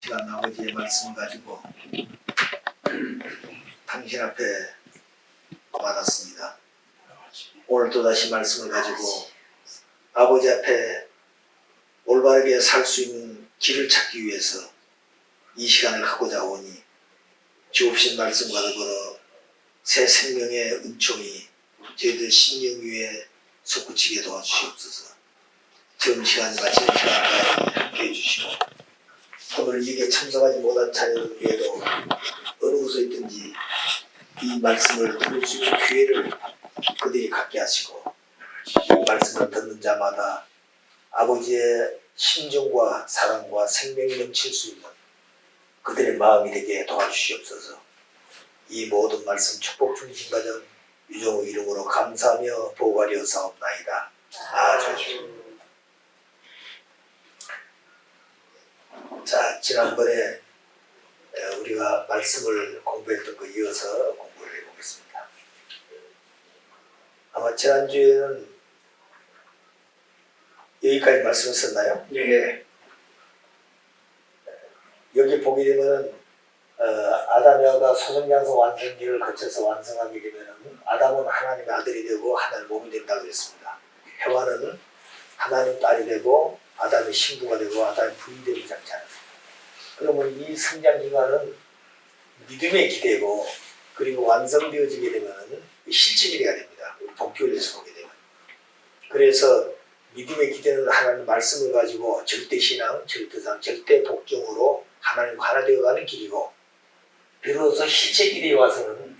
시간 아버지의 말씀을 가지고 당신 앞에 받았습니다. 오늘 또다시 말씀을 가지고 아버지 앞에 올바르게 살 수 있는 길을 찾기 위해서 이 시간을 갖고자 오니 주옵신 말씀과 더불어 새 생명의 은총이 저희들 심령 위에 솟구치게 도와주시옵소서. 지금 시간이 마치는 시간까지 함께해 주시고 오늘 이게 참석하지 못한 자녀들 위에도 어느 곳에 있든지 이 말씀을 들을 수 있는 기회를 그들이 갖게 하시고 이 말씀을 듣는 자마다 아버지의 심정과 사랑과 생명이 넘칠 수 있는 그들의 마음이 되게 도와주시옵소서. 이 모든 말씀 축복 중심 가정 유종우 이름으로 감사하며 보고하려 사옵나이다. 아주. 자, 지난번에 우리가 말씀을 공부했던 거 이어서 공부를 해보겠습니다. 아마 지난주에는 여기까지 말씀했었나요? 예. 여기 보게 되면은 아담과 소성장성 완성기를 거쳐서 완성하게 되면은 아담은 하나님의 아들이 되고 하나님의 몸이 된다고 했습니다. 해와는 하나님 딸이 되고 아담의 신부가 되고 아담의 부인이 되기 장차는. 그러면 이 성장 기간은 믿음의 기대고 그리고 완성되어지게 되면은 실체 기대가 됩니다. 복교에서 보게 되면. 그래서 믿음의 기대는 하나님 말씀을 가지고 절대 신앙, 절대상, 절대 복종으로 하나님과 하나 되어가는 길이고 비로소 실체 기대에 와서는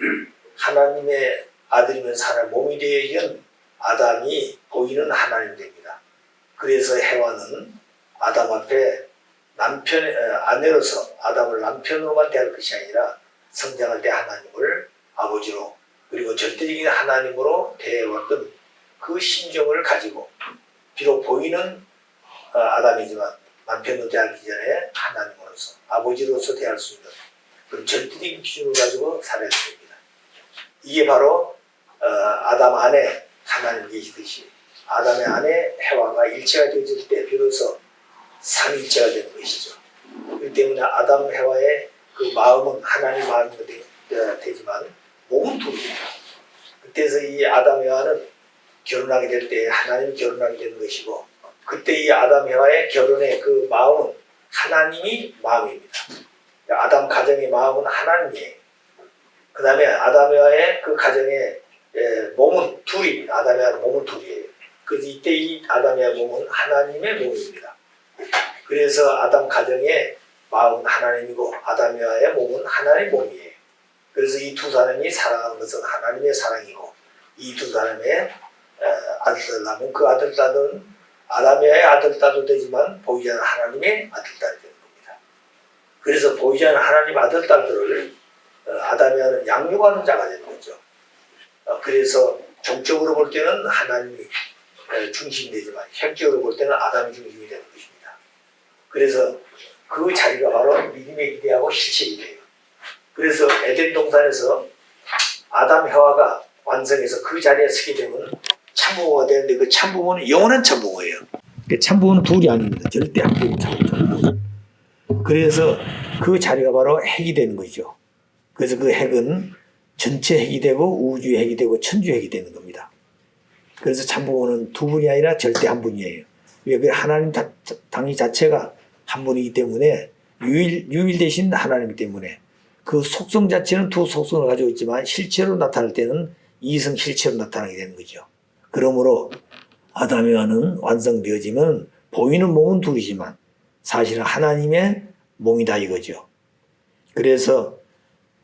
하나님의 아들이면서 하나님의 몸이 되어진 아담이 보이는 하나님 됩니다. 그래서 해와는 아담 앞에 아내로서 아담을 남편으로만 대할 것이 아니라 성장할 때 하나님을 아버지로 그리고 절대적인 하나님으로 대해왔던 그 심정을 가지고 비록 보이는 아담이지만 남편으로 대하기 전에 하나님으로서 아버지로서 대할 수 있는 그런 절대적인 기준을 가지고 살아야 됩니다. 이게 바로 아담 안에 하나님 계시듯이 아담의 안에 해와가 일체가 되어질 때 비로소 삼일체가 되는 것이죠. 그렇기 때문에 아담 해와의 그 마음은 하나님 마음이 되지만 몸은 둘입니다. 그때서 이 아담 해와는 결혼하게 될 때 하나님이 결혼하게 되는 것이고 그때 이 아담 해와의 결혼의 그 마음은 하나님이 마음입니다. 아담 가정의 마음은 하나님이에요. 그 다음에 아담 해와의 그 가정의 몸은 둘입니다. 아담 해와의 몸은 둘이에요. 그래서 이때 이 아담 해와 몸은 하나님의 몸입니다. 그래서 아담 가정의 마음은 하나님이고 아담 해와의 몸은 하나님의 몸이에요. 그래서 이 두 사람이 사랑하는 것은 하나님의 사랑이고 이 두 사람의 아들딸 나면 그 아들딸은 아담의 아들딸도 되지만 보이지 않는 하나님의 아들딸이 되는 겁니다. 그래서 보이지 않는 하나님 아들딸들을 아담이와는 양육하는 자가 되는 거죠. 그래서 종적으로 볼 때는 하나님이 중심이 되지만 현적으로 볼 때는 아담이 중심이 되는 것입니다. 그래서 그 자리가 바로 믿음의 기대하고 실체 기대예요. 그래서 에덴 동산에서 아담 해와가 완성해서 그 자리에 서게 되면 참부모가 되는데 그 참부모는 영원한 참부모예요. 참부모는 둘이 아닙니다. 절대 한 개의 참부모. 그래서 그 자리가 바로 핵이 되는 거죠. 그래서 그 핵은 전체 핵이 되고 우주의 핵이 되고 천주의 핵이 되는 겁니다. 그래서 참부모는 두 분이 아니라 절대 한 분이에요. 왜? 그 하나님 당위 자체가 한 분이기 때문에 유일되신 하나님이기 때문에 그 속성 자체는 두 속성을 가지고 있지만 실체로 나타날 때는 이성 실체로 나타나게 되는 거죠. 그러므로 아담 해와는 완성되어지면 보이는 몸은 둘이지만 사실은 하나님의 몸이다 이거죠. 그래서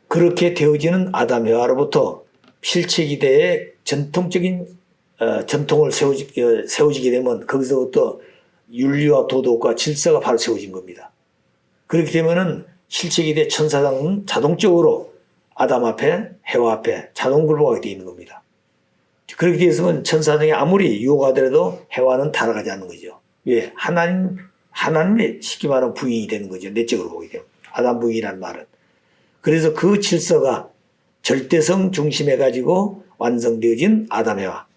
그렇게 되어지는 아담 해와로부터 실체 기대의 전통적인 전통을 세워지게 되면 거기서부터 윤리와 도덕과 질서가 바로 세워진 겁니다. 그렇게 되면은 실체 기대 천사장은 자동적으로 아담 앞에 해와 앞에 자동 굴복하게 되어 있는 겁니다. 그렇게 되었으면 천사장이 아무리 유혹하더라도 해와는 타락하지 않는 거죠. 왜? 하나님의 쉽게 말하면 부인이 되는 거죠. 내적으로 보게 되면. 아담 부인이라는 말은. 그래서 그 질서가 절대성 중심해 가지고 완성되어진 아담 해와.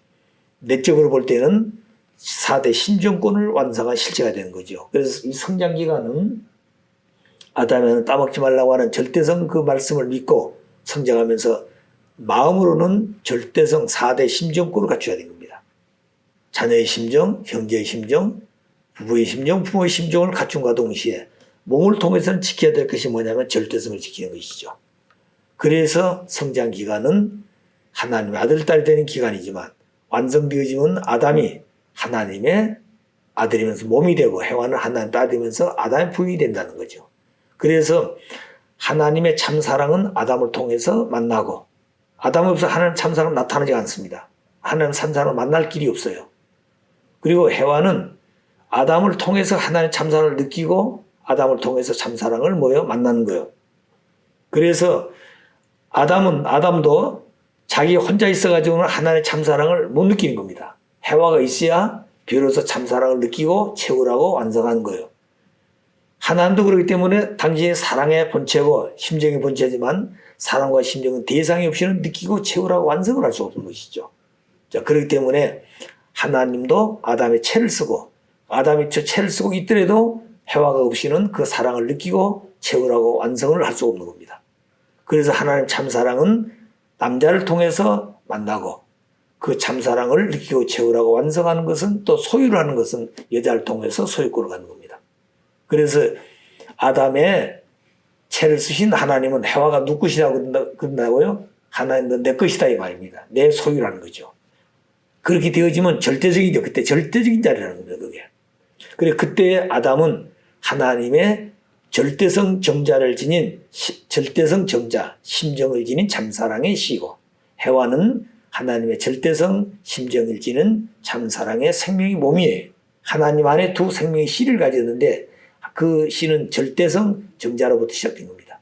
내적으로 볼 때는 4대 신정권을 완성한 실체가 되는 거죠. 그래서 이 성장 기간은 아담에는 따먹지 말라고 하는 절대성 그 말씀을 믿고 성장하면서 마음으로는 절대성 4대 심정권을 갖춰야 된 겁니다. 자녀의 심정, 형제의 심정, 부부의 심정, 부모의 심정을 갖춘과 동시에 몸을 통해서는 지켜야 될 것이 뭐냐면 절대성을 지키는 것이죠. 그래서 성장 기간은 하나님의 아들, 딸이 되는 기간이지만 완성되어지면 아담이 하나님의 아들이면서 몸이 되고 해와는 하나님 딸이 되면서 아담의 부인이 된다는 거죠. 그래서 하나님의 참사랑은 아담을 통해서 만나고 아담 없어 하나님 참사랑 나타나지 않습니다. 하나님 참사랑 만날 길이 없어요. 그리고 해와는 아담을 통해서 하나님의 참사랑을 느끼고 아담을 통해서 참사랑을 만나는 거예요. 그래서 아담도 자기 혼자 있어가지고는 하나님의 참사랑을 못 느끼는 겁니다. 해와가 있어야 비로소 참사랑을 느끼고 채우라고 완성하는 거예요. 하나님도 그렇기 때문에 당신의 사랑의 본체고 심정의 본체지만 사랑과 심정은 대상이 없이는 느끼고 채우라고 완성을 할 수 없는 것이죠. 자, 그렇기 때문에 하나님도 아담의 채를 쓰고 아담이 저 채를 쓰고 있더라도 해와가 없이는 그 사랑을 느끼고 채우라고 완성을 할 수 없는 겁니다. 그래서 하나님 참사랑은 남자를 통해서 만나고 그 참사랑을 느끼고 채우라고 완성하는 것은 또 소유를 하는 것은 여자를 통해서 소유권을 갖는 겁니다. 그래서 아담의 채를 쓰신 하나님은 해와가 누구 것이라고 그런다고요? 하나님은 내 것이다 이 말입니다. 내 소유라는 거죠. 그렇게 되어지면 절대적이죠. 그때 절대적인 자리라는 겁니다. 그게. 그래 그때 아담은 하나님의 절대성 정자를 지닌 절대성 정자 심정을 지닌 참사랑의 씨고 해와는 하나님의 절대성 심정을 지닌 참사랑의 생명의 몸이에요. 하나님 안에 두 생명의 씨를 가졌는데 그 씨는 절대성 정자로부터 시작된 겁니다.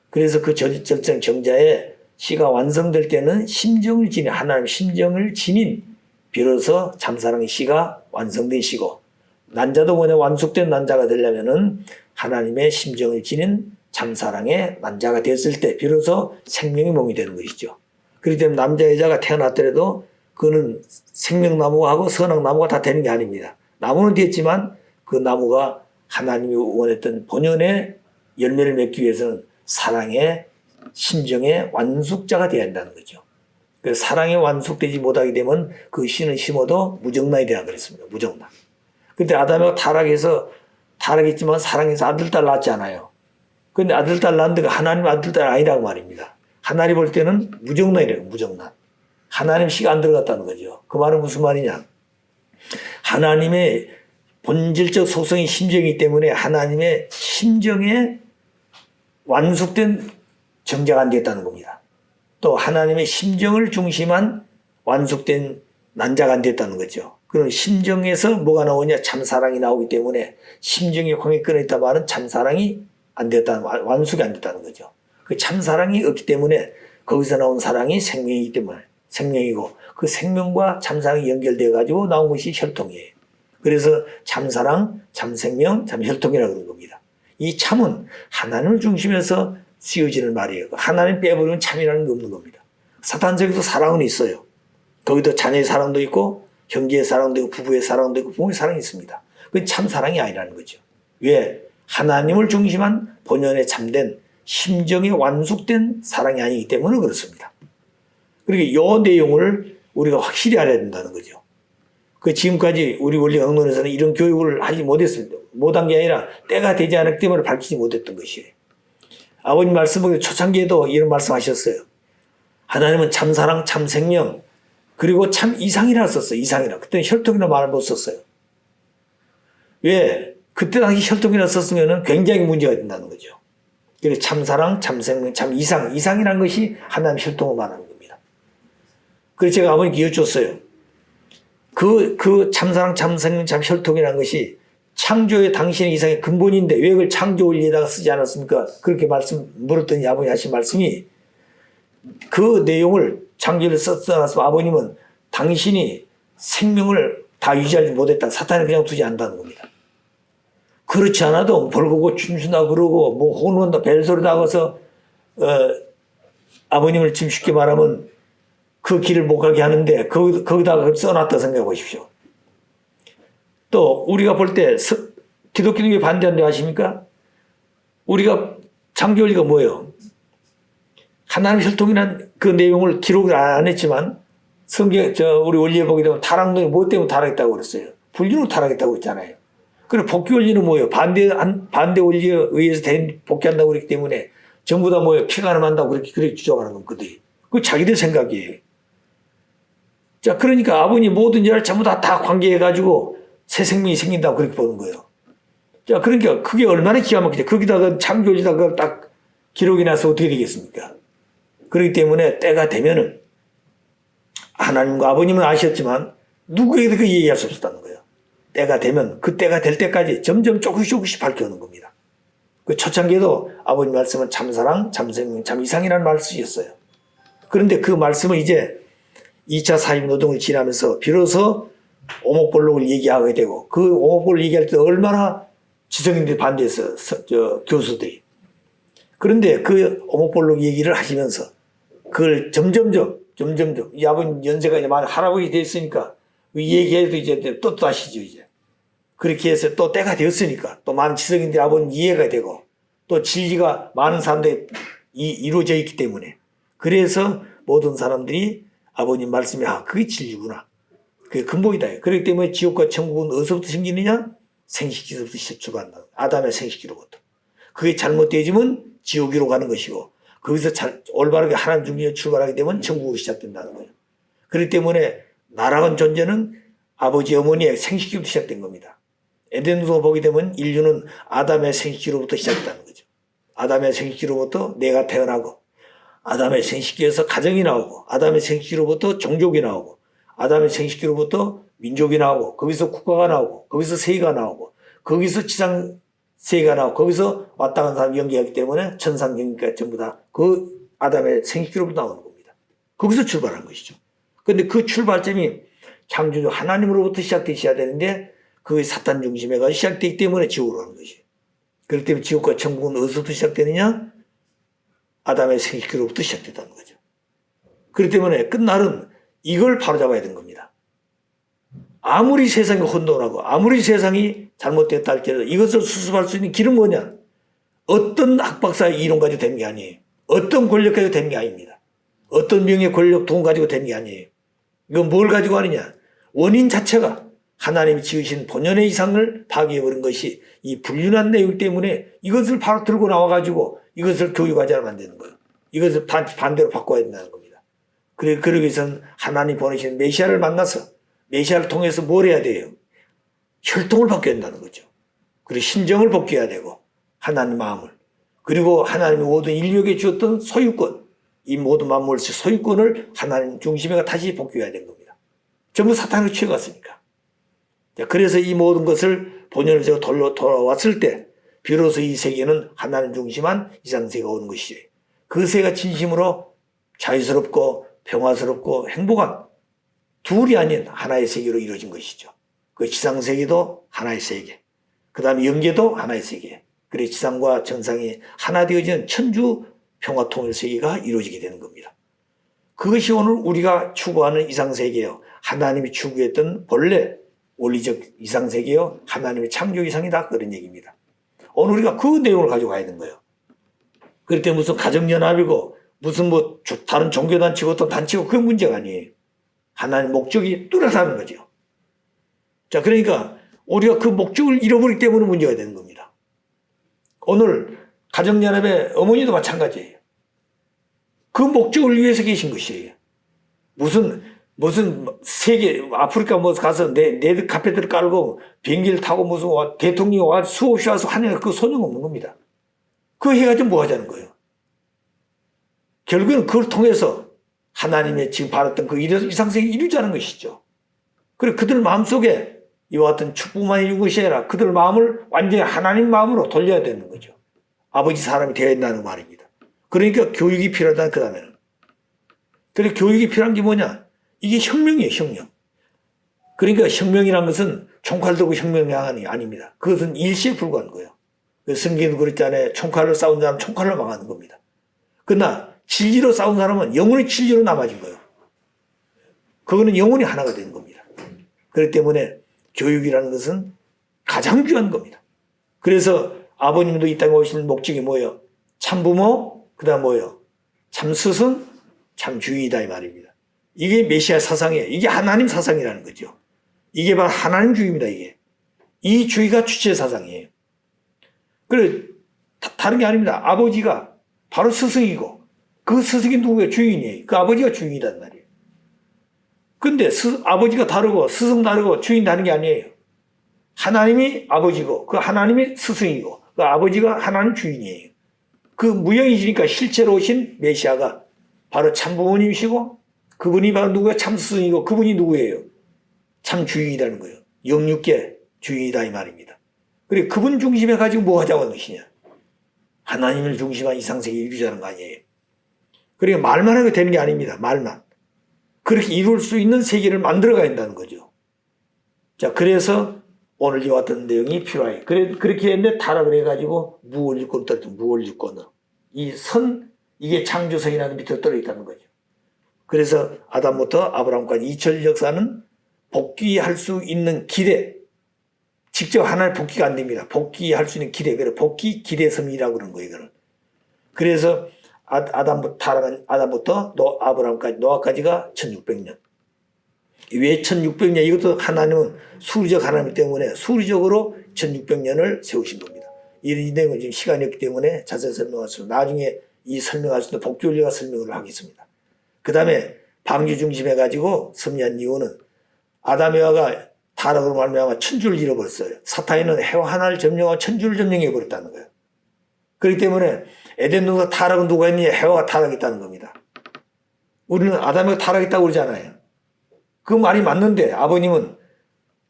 그래서 그 절대성 정자의 씨가 완성될 때는 심정을 지닌 하나님 심정을 지닌 비로소 참사랑의 씨가 완성된 씨고 난자도 완숙된 난자가 되려면은 하나님의 심정을 지닌 참사랑의 난자가 됐을 때 비로소 생명의 몸이 되는 것이죠. 그렇기 때문에 남자 여자가 태어났더라도 그는 생명나무하고 선악나무가 다 되는 게 아닙니다. 나무는 됐지만 그 나무가 하나님이 원했던 본연의 열매를 맺기 위해서는 사랑의 심정의 완숙자가 되어야 한다는 거죠. 그래서 사랑이 완숙되지 못하게 되면 그 씨는 심어도 무정란이 되라 그랬습니다. 무정란. 근데 아담이 타락했지만 사랑해서 아들, 딸 낳지 않아요. 근데 아들, 딸 낳는데 하나님 아들, 딸 아니라고 말입니다. 하나님 볼 때는 무정란이래요. 무정란. 하나님 씨가 안 들어갔다는 거죠. 그 말은 무슨 말이냐. 하나님의 본질적 속성이 심정이기 때문에 하나님의 심정에 완숙된 정자가 안 됐다는 겁니다. 또 하나님의 심정을 중심한 완숙된 난자가 안 됐다는 거죠. 그럼 심정에서 뭐가 나오냐? 참사랑이 나오기 때문에 심정이 광에 끊어있다 말은 참사랑이 안 됐다는, 완숙이 안 됐다는 거죠. 그 참사랑이 없기 때문에 거기서 나온 사랑이 생명이기 때문에 생명이고 그 생명과 참사랑이 연결되어 가지고 나온 것이 혈통이에요. 그래서 참사랑, 참생명, 참혈통이라고 그런 겁니다. 이 참은 하나님을 중심에서 쓰여지는 말이에요. 하나님 빼버리면 참이라는 게 없는 겁니다. 사탄 속에도 사랑은 있어요. 거기도 자녀의 사랑도 있고 형제의 사랑도 있고 부부의 사랑도 있고 부모의 사랑이 있습니다. 그건 참사랑이 아니라는 거죠. 왜? 하나님을 중심한 본연의 참된 심정이 완숙된 사랑이 아니기 때문에 그렇습니다. 그러니까 이 내용을 우리가 확실히 알아야 된다는 거죠. 그 지금까지 우리 원리 강론에서는 이런 교육을 하지 못했습니다. 못한 게 아니라 때가 되지 않았기 때문에 밝히지 못했던 것이에요. 아버님 말씀 보기 초창기에도 이런 말씀하셨어요. 하나님은 참사랑, 참생명, 그리고 참 이상이라 썼어요. 이상이라. 그때는 혈통이라 말을 못 썼어요. 왜? 그때 당시 혈통이라 썼으면 굉장히 문제가 된다는 거죠. 그래서 참사랑, 참생명, 참 이상, 이상이라는 것이 하나님 혈통을 말하는 겁니다. 그래서 제가 아버님께 여쭈었어요. 그 참사랑, 참생명, 참 혈통이라는 것이 창조의 당신의 이상의 근본인데 왜 그걸 창조원리에다가 쓰지 않았습니까? 그렇게 물었더니 아버님이 하신 말씀이 그 내용을 창조를 써놨으면 아버님은 당신이 생명을 다 유지하지 못했다. 사탄이 그냥 두지 않는다는 겁니다. 그렇지 않아도 벌거고 춤추다 그러고 뭐 혼난다 벨소리 나가서 아버님을 지금 쉽게 말하면 그 길을 못 가게 하는데 거기다가 써놨다 생각해 보십시오. 또 우리가 볼 때 기독교는 왜 반대한다고 하십니까? 우리가 창조원리가 뭐예요? 하나님 혈통이란 그 내용을 기록을 안 했지만 우리 원리에 보게 되면 타락론이 뭐 때문에 타락했다고 그랬어요? 불륜으로 타락했다고 그랬잖아요. 그리고 복귀 원리는 뭐예요? 반대 원리에 의해서 복귀한다고 그랬기 때문에 전부 다 뭐예요? 피가름한다고 그렇게 주장하는 건 그들이. 그 자기들 생각이에요. 자, 그러니까 아버님 모든 일을 전부 다 관계해가지고 새 생명이 생긴다고 그렇게 보는 거예요. 자, 그러니까 그게 얼마나 기가 막히죠. 거기다가 창조지다가 딱 기록이 나서 어떻게 되겠습니까? 그렇기 때문에 때가 되면은 하나님과 아버님은 아셨지만 누구에게도 그 얘기할 수 없었다는 거예요. 때가 되면 그 때가 될 때까지 점점 조금씩 밝혀오는 겁니다. 그 초창기에도 아버님 말씀은 참사랑, 참생명, 참이상이라는 말씀이었어요. 그런데 그 말씀을 이제 2차 사입노동을 지나면서 비로소 오목볼록을 얘기하게 되고 그 오목볼록 얘기할 때 얼마나 지성인들이 반대했어요. 교수들이. 그런데 그 오목볼록 얘기를 하시면서 그걸 점점점 이 아버님 연세가 이제 많이 할아버지 됐으니까 얘기해도 이제 또 하시죠 이제. 그렇게 해서 또 때가 되었으니까 또 많은 지성인들이 아버님 이해가 되고 또 진리가 많은 사람들이 이루어져 있기 때문에 그래서 모든 사람들이 아버님 말씀이 그게 진리구나. 그게 근본이다. 그렇기 때문에 지옥과 천국은 어디서부터 생기느냐? 생식기로부터 출발한다. 아담의 생식기로부터. 그게 잘못되어지면 지옥으로 가는 것이고 거기서 올바르게 하나님 중심에 출발하게 되면 천국으로 시작된다는 거예요. 그렇기 때문에 나라건 존재는 아버지 어머니의 생식기로부터 시작된 겁니다. 에덴도 보게 되면 인류는 아담의 생식기로부터 시작했다는 거죠. 아담의 생식기로부터 내가 태어나고 아담의 생식기에서 가정이 나오고 아담의 생식기로부터 종족이 나오고 아담의 생식기로부터 민족이 나오고 거기서 국가가 나오고 거기서 세계가 나오고 거기서 지상 세계가 나오고 거기서 왔다 간 사람이 연기하기 때문에 천상 연기까지 전부 다 그 아담의 생식기로부터 나오는 겁니다. 거기서 출발한 것이죠. 그런데 그 출발점이 창조주 하나님으로부터 시작되셔야 되는데 그게 사탄 중심에가 시작되기 때문에 지옥으로 가는 것이에요. 그렇기 때문에 지옥과 천국은 어디서부터 시작되느냐? 아담의 생식기로부터 시작됐다는 거죠. 그렇기 때문에 끝날은 이걸 바로잡아야 되는 겁니다. 아무리 세상이 혼돈하고 아무리 세상이 잘못됐다 할지라도 이것을 수습할 수 있는 길은 뭐냐? 어떤 학박사의 이론 가지고 되는 게 아니에요. 어떤 권력 가지고 되는 게 아닙니다. 어떤 명예 권력 돈 가지고 되는 게 아니에요. 이건 뭘 가지고 하느냐? 원인 자체가 하나님이 지으신 본연의 이상을 파괴해버린 것이 이 불륜한 내용 때문에 이것을 바로 들고 나와가지고 이것을 교육하지 않으면 안 되는 거예요. 이것을 반대로 바꿔야 된다는 겁니다. 그러기 위해서는 하나님 보내신 메시아를 만나서 메시아를 통해서 뭘 해야 돼요? 혈통을 바뀌어야 된다는 거죠. 그리고 심정을 바뀌어야 되고 하나님 마음을 그리고 하나님이 모든 인류에게 주었던 소유권 이 모든 만물의 소유권을 하나님 중심에 다시 복귀해야 되는 겁니다. 전부 사탄으로 취해갔으니까. 그래서 이 모든 것을 본연에서 돌아왔을 때 비로소 이 세계는 하나님 중심한 이상세계가 오는 것이에요. 그 세계가 진심으로 자유스럽고 평화스럽고 행복한 둘이 아닌 하나의 세계로 이루어진 것이죠. 그 지상세계도 하나의 세계, 그 다음에 영계도 하나의 세계, 그래서 지상과 정상이 하나 되어지는 천주 평화통일 세계가 이루어지게 되는 겁니다. 그것이 오늘 우리가 추구하는 이상세계요. 하나님이 추구했던 본래 원리적 이상세계요. 하나님의 창조 이상이다. 그런 얘기입니다. 오늘 우리가 그 내용을 가지고 가야 되는 거예요. 그럴 때 무슨 가정연합이고 무슨 뭐 다른 종교단체고 어떤 단체고 그건 문제가 아니에요. 하나님 목적이 뚜렷하는 거죠. 자, 그러니까 우리가 그 목적을 잃어버리기 때문에 문제가 되는 겁니다. 오늘 가정연합의 어머니도 마찬가지예요. 그 목적을 위해서 계신 것이에요. 무슨 세계 아프리카 뭐 가서 내 카페트를 깔고 비행기를 타고 무슨 대통령이 와 수없이 와서 하는 그 소용 없는 겁니다. 그거 해가지고 뭐 하자는 거예요. 결국에는 그걸 통해서 하나님의 지금 바랐던 그 이상세계 이루자는 것이죠. 그리고 그들 마음속에 이와 같은 축복만 이루는 것이 아니라 그들 마음을 완전히 하나님 마음으로 돌려야 되는 거죠. 아버지 사람이 되어야 된다는 말입니다. 그러니까 교육이 필요하다는 그 다음에는. 그래서 교육이 필요한 게 뭐냐? 이게 혁명이에요, 혁명. 그러니까 혁명이란 것은 총칼 들고 혁명이 아닙니다. 그것은 일시에 불과한 거예요. 성경도 그랬잖아요. 총칼로 싸운 사람은 총칼로 망하는 겁니다. 그러나 진리로 싸운 사람은 영원히 진리로 남아진 거예요. 그거는 영원히 하나가 되는 겁니다. 그렇기 때문에 교육이라는 것은 가장 귀한 겁니다. 그래서 아버님도 이 땅에 오신 목적이 뭐예요? 참부모, 그 다음 뭐예요? 참스승, 참주인이다 이 말입니다. 이게 메시아 사상이에요. 이게 하나님 사상이라는 거죠. 이게 바로 하나님 주의입니다. 이게. 이 주의가 주체 사상이에요. 그래 다른 게 아닙니다. 아버지가 바로 스승이고 그 스승이 누구예요? 주인이에요. 그 아버지가 주인이란 말이에요. 근데 아버지가 다르고 스승 다르고 주인 다른 게 아니에요. 하나님이 아버지고 그 하나님이 스승이고 그 아버지가 하나님 주인이에요. 그 무형이시니까 실제로 오신 메시아가 바로 참부모님이시고 그분이 바로 누구예요? 참스승이고 그분이 누구예요? 참 주인이라는 거예요. 영육계 주인이다 이 말입니다. 그리고 그분 중심에 가지고 뭐 하자고 하는 것이냐? 하나님을 중심한 이 상세계 이루자는 거 아니에요. 그러니까 말만 하면 되는 게 아닙니다. 말만. 그렇게 이룰 수 있는 세계를 만들어가야 한다는 거죠. 자, 그래서 오늘 이와 같은 내용이 필요해요. 그렇게 했는데 타락을 해가지고 무원유권 떨어져, 무원유권을. 이게 창조성이라는 밑에 떨어있다는 거죠. 그래서 아담부터 아브라함까지 2000년 역사는 복귀할 수 있는 기대, 직접 하나의 복귀가 안 됩니다. 복귀할 수 있는 기대, 그래 복귀 기대섬이라고 그러는 거예요. 이거는. 그래서 아담부터 아브라함까지 노아까지가 1600년. 왜 1600년? 이것도 하나님은 수리적 하나님 때문에 수리적으로 1600년을 세우신 겁니다. 이 내용은 지금 시간이 없기 때문에 자세히 설명할 수 나중에 이 설명할 수 있는 복귀원리가 설명을 하겠습니다. 그 다음에 방주 중심해 가지고 섭리한 이유는 아담 에와가 타락으로 말미암아 천주를 잃어버렸어요. 사탄이는 해와 하나를 점령하고 천주를 점령해 버렸다는 거예요. 그렇기 때문에 에덴 동산 타락은 누가 했느냐? 해와가 타락했다는 겁니다. 우리는 아담이 타락했다고 그러잖아요. 그 말이 맞는데 아버님은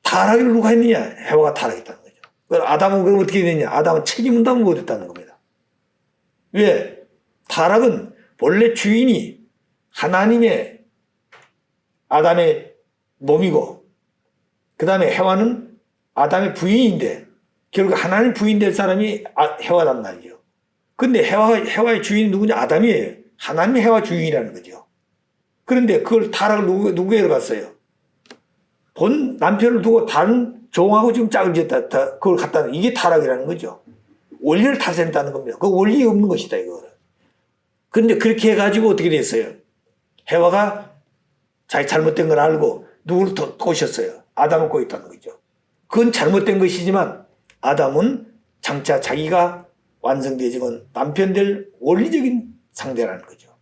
타락을 누가 했느냐? 해와가 타락했다는 거죠. 아담은 그럼 어떻게 됐냐? 아담은 책임 분담을 못했다는 겁니다. 왜? 타락은 본래 주인이 하나님의 아담의 몸이고 그 다음에 해와는 아담의 부인인데 결국 하나님 부인 될 사람이 해와란 말이죠. 근데 해와의 주인이 누구냐? 아담이에요. 하나님이 해와 주인이라는 거죠. 그런데 그걸 타락을 누구에게 갔어요? 본 남편을 두고 다른 종하고 지금 짝을 지었다. 그걸 갖다 이게 타락이라는 거죠. 원리를 탈선했다는 겁니다. 그 원리 없는 것이다 이거는. 그런데 그렇게 해가지고 어떻게 됐어요? 해와가 자기 잘못된 걸 알고 누구를 꼬셨어요? 아담을 꼬였다는 거죠. 그건 잘못된 것이지만 아담은 장차 자기가 완성되지만 남편 될 원리적인 상대라는 거죠.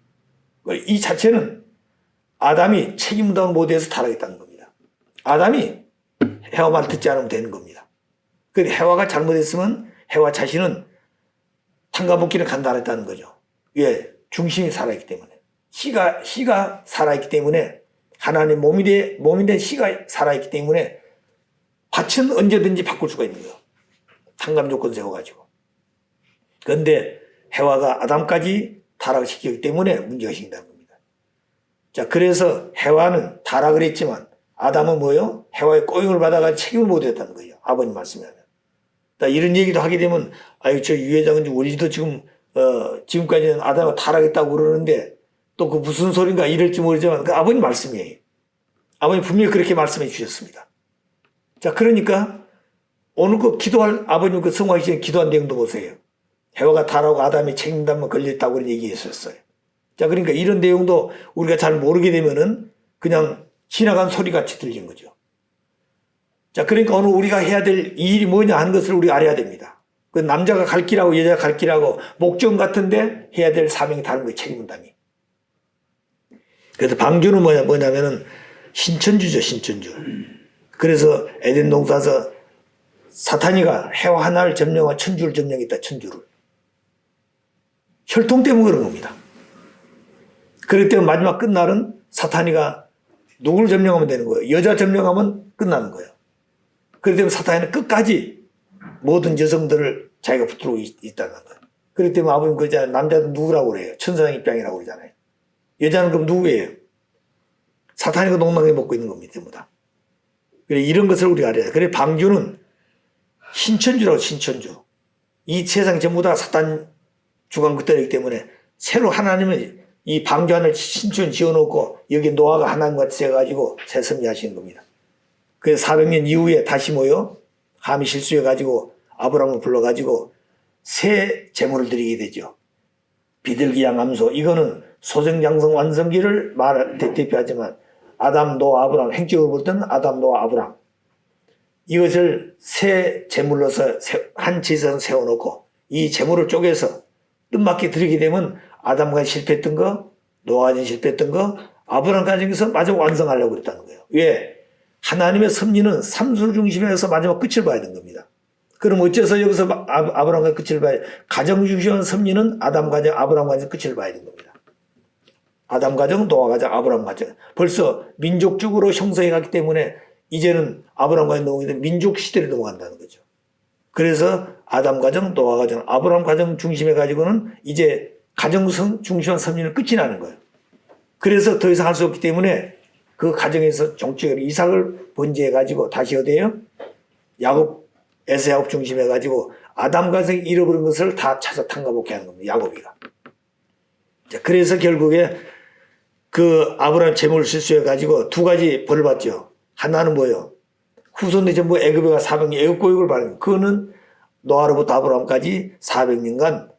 이 자체는 아담이 책임담을 못해서 타락했다는 겁니다. 아담이 해와 말 듣지 않으면 되는 겁니다. 그런데 해와가 잘못했으면 해와 자신은 탕가먹기를 간단했다는 거죠. 왜? 중심이 살아있기 때문에. 씨가 살아있기 때문에 하나님 몸이 된 씨가 살아있기 때문에 밭은 언제든지 바꿀 수가 있는 거예요. 탕감 조건 세워가지고. 그런데 해와가 아담까지 타락시키기 때문에 문제가 생긴다는 겁니다. 자, 그래서 해와는 타락을 했지만 아담은 뭐예요? 해와의 꼬임을 받아가 책임을 못 했다는 거예요. 아버님 말씀에 하면. 이런 얘기도 하게 되면 저 유 회장은 우리도 지금까지는 아담이 타락했다고 그러는데 또 그 무슨 소린가 이럴지 모르지만 그 아버님 말씀이에요. 아버님 분명히 그렇게 말씀해 주셨습니다. 자, 그러니까 오늘 그 기도할 아버님 그 성화하기 전에 기도한 내용도 보세요. 해와가 타락하고 아담이 책임담만 걸렸다고 그런 얘기했었어요. 자, 그러니까 이런 내용도 우리가 잘 모르게 되면은 그냥 지나간 소리같이 들린 거죠. 자, 그러니까 오늘 우리가 해야 될 이 일이 뭐냐 하는 것을 우리가 알아야 됩니다. 그 남자가 갈 길하고 여자가 갈 길하고 목적 같은데 해야 될 사명이 다른 거예요. 책임분담이. 그래서 방주는 뭐냐면은 신천주죠. 신천주. 그래서 에덴 동산에서 사탄이가 해와 하나를 점령하고 천주를 점령했다. 천주를. 혈통 때문에 그런 겁니다. 그렇기 때문에 마지막 끝날은 사탄이가 누구를 점령하면 되는 거예요. 여자 점령하면 끝나는 거예요. 그렇기 때문에 사탄이는 끝까지 모든 여성들을 자기가 붙들고 있다는 거예요. 그렇기 때문에 아버님 그러잖아요. 남자는 누구라고 그래요? 천사장 입장이라고 그러잖아요. 여자는 그럼 누구예요? 사탄이가 농락해 먹고 있는 겁니다. 전부 다. 그래, 이런 것을 우리가 알아야 돼요. 그래, 방주는 신천주라고, 신천주. 이 세상 전부 다 사탄 주관 끝들이기 때문에 새로 하나님은 이 방주 하나를 신천 지어놓고 여기 노아가 하나님과 세가지고 새섬이 하시는 겁니다. 그래서 400년 이후에 다시 모여 함이 실수해가지고 아브라함을 불러가지고 새 제물을 드리게 되죠. 비둘기양 암소, 이거는 소생장성 완성기를 대표하지만 아담, 노아, 아브람, 행적을 보던 아담, 노아, 아브람, 이것을 새 제물로서 한 지선 세워놓고 이 제물을 쪼개서 뜻맞게 드리게 되면 아담과 실패했던 거, 노아가 실패했던 거, 아브람 가정에서 마지막 완성하려고 그랬다는 거예요. 왜? 하나님의 섭리는 삼수 중심에서 마지막 끝을 봐야 되는 겁니다. 그럼 어째서 여기서 아브람과 끝을 봐야 돼? 가정 중심의 섭리는 아담 가정, 아브람 가정 끝을 봐야 되는 겁니다. 아담 가정, 노아 가정, 아브람 가정. 벌써 민족적으로 형성해 갔기 때문에 이제는 아브람 가정 넘어가는데 민족 시대를 넘어간다는 거죠. 그래서 아담 가정, 노아 가정, 아브람 가정 중심에 가지고는 이제 가정 중심한 섭리는 끝이 나는 거예요. 그래서 더 이상 할 수 없기 때문에 그 가정에서 정치적으로 이삭을 번제해 가지고 다시 어디에요? 야곱, 에서 야곱 중심해 가지고 아담 가정이 잃어버린 것을 다 찾아 탕가먹게 하는 겁니다. 야곱이가. 자, 그래서 결국에 그 아브라함 제물을 실수해 가지고 두 가지 벌을 받죠. 하나는 뭐예요? 후손들 전부 애굽에 가 400년 애굽 고육을 받는, 그거는 노아로부터 아브라함까지 400년간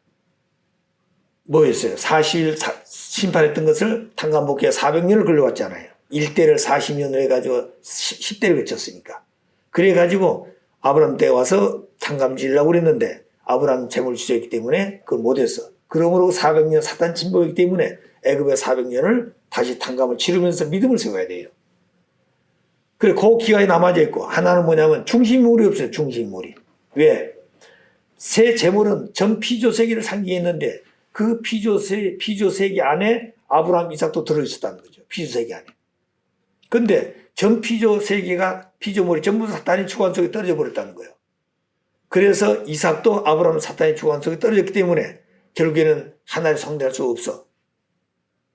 뭐였어요? 40일 심판했던 것을 탕감복해 400년을 걸려왔잖아요. 1대를 40년을 해가지고 10대를 거쳤으니까. 그래가지고 아브라함 때 와서 탕감지으려고 그랬는데 아브라함 재물 주셨기 때문에 그걸 못했어. 그러므로 400년 사탄 침범이기 때문에 애굽의 400년을 다시 탕감을 치르면서 믿음을 세워야 돼요. 그래, 그 기간이 남아져 있고, 하나는 뭐냐면 중심물이 없어요. 중심물이. 왜? 새 제물은 전 피조세계를 상징했는데 그 피조세계 안에 아브라함, 이삭도 들어있었다는 거죠. 피조세계 안에. 근데 전 피조세계가 피조물이 전부 사탄의 주관 속에 떨어져 버렸다는 거예요. 그래서 이삭도 아브라함 사탄의 주관 속에 떨어졌기 때문에 결국에는 하나를 성대할 수 없어.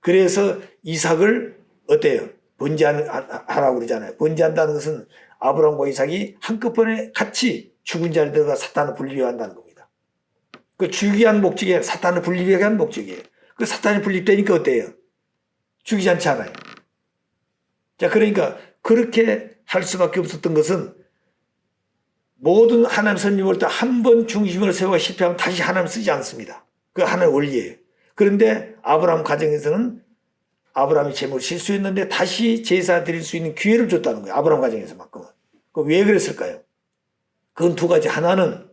그래서 이삭을 어때요? 번제하라고 그러잖아요. 번제한다는 것은 아브라함과 이삭이 한꺼번에 같이 죽은 자리에 들어가 사탄을 분리한다는 겁니다. 그 죽이기 위한 목적이 사탄을 분리하기 위한 목적이에요. 그 사탄이 분립되니까 어때요? 죽이지 않지 않아요. 자, 그러니까 그렇게 할 수밖에 없었던 것은 모든 하나님 선임 볼 때 한 번 중심을 세워 실패하면 다시 하나님 쓰지 않습니다. 그 하나의 원리예요. 그런데 아브라함 가정에서는 아브라함이 제물을 실수했는데 다시 제사 드릴 수 있는 기회를 줬다는 거예요. 아브라함 가정에서만큼은. 그 왜 그랬을까요? 그건 두 가지. 하나는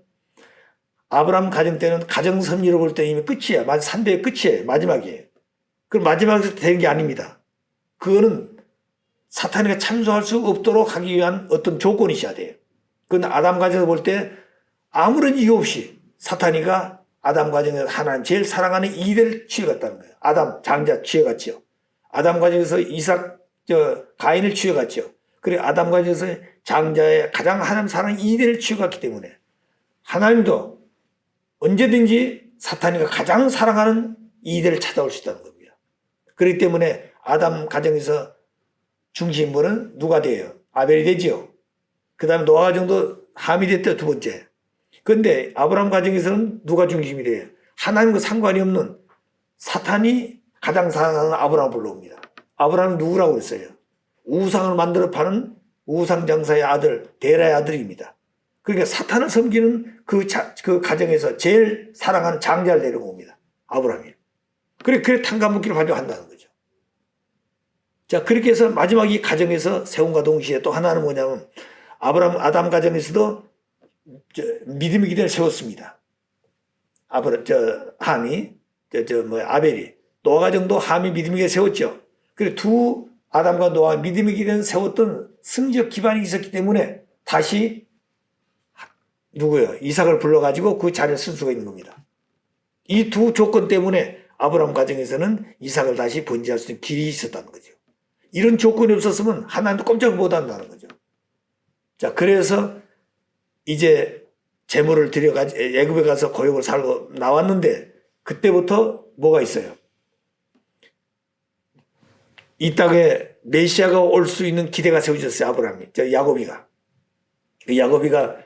아브라함 가정 때는 가정 섭리로 볼 때 이미 끝이야. 3대의 끝이에요. 마지막이에요. 그럼 마지막에서 되는 게 아닙니다. 그거는 사탄이가 참소할 수 없도록 하기 위한 어떤 조건이 있어야 돼요. 그건 아담 가정에서 볼 때 아무런 이유 없이 사탄이가 아담 가정에서 하나님 제일 사랑하는 이대를 취해갔다는 거예요. 아담 장자 취해갔죠. 아담 가정에서 이삭 가인을 취해갔죠. 그래 아담 가정에서 장자의 가장 하나님 사랑하는 이대를 취해갔기 때문에 하나님도 언제든지 사탄이가 가장 사랑하는 이대를 찾아올 수 있다는 겁니다. 그렇기 때문에 아담 가정에서 중심부는 누가 돼요? 아벨이 되지요. 그 다음에 노아 가정도 함이 됐죠. 두 번째. 그런데 아브라함 가정에서는 누가 중심이 돼요? 하나님과 상관이 없는 사탄이 가장 사랑하는 아브라함을 불러옵니다. 아브라함은 누구라고 그랬어요? 우상을 만들어 파는 우상장사의 아들, 데라의 아들입니다. 그러니까 사탄을 섬기는 그 가정에서 제일 사랑하는 장자를 데려옵니다. 아브라함이. 그래 탕감먹기를 반영한다는 거죠. 자, 그렇게 해서 마지막 이 가정에서 세움과 동시에 또 하나는 뭐냐면 아담 가정에서도 믿음의 기대를 세웠습니다. 함이, 아벨이. 노아 가정도 함이 믿음의 기대를 세웠죠. 그래 두 아담과 노아 믿음의 기대는 세웠던 승적 기반이 있었기 때문에 다시 누구예요? 이삭을 불러가지고 그 자리에 쓸 수가 있는 겁니다. 이 두 조건 때문에 아브라함 가정에서는 이삭을 다시 번제할 수 있는 길이 있었다는 거죠. 이런 조건이 없었으면 하나님도 꼼짝 못 한다는 거죠. 자, 그래서 이제 제물을 드려가지고 애굽에 가서 고육을 살고 나왔는데 그때부터 뭐가 있어요? 이 땅에 메시아가 올 수 있는 기대가 세워졌어요. 아브라함이, 야곱이가. 그 야곱이가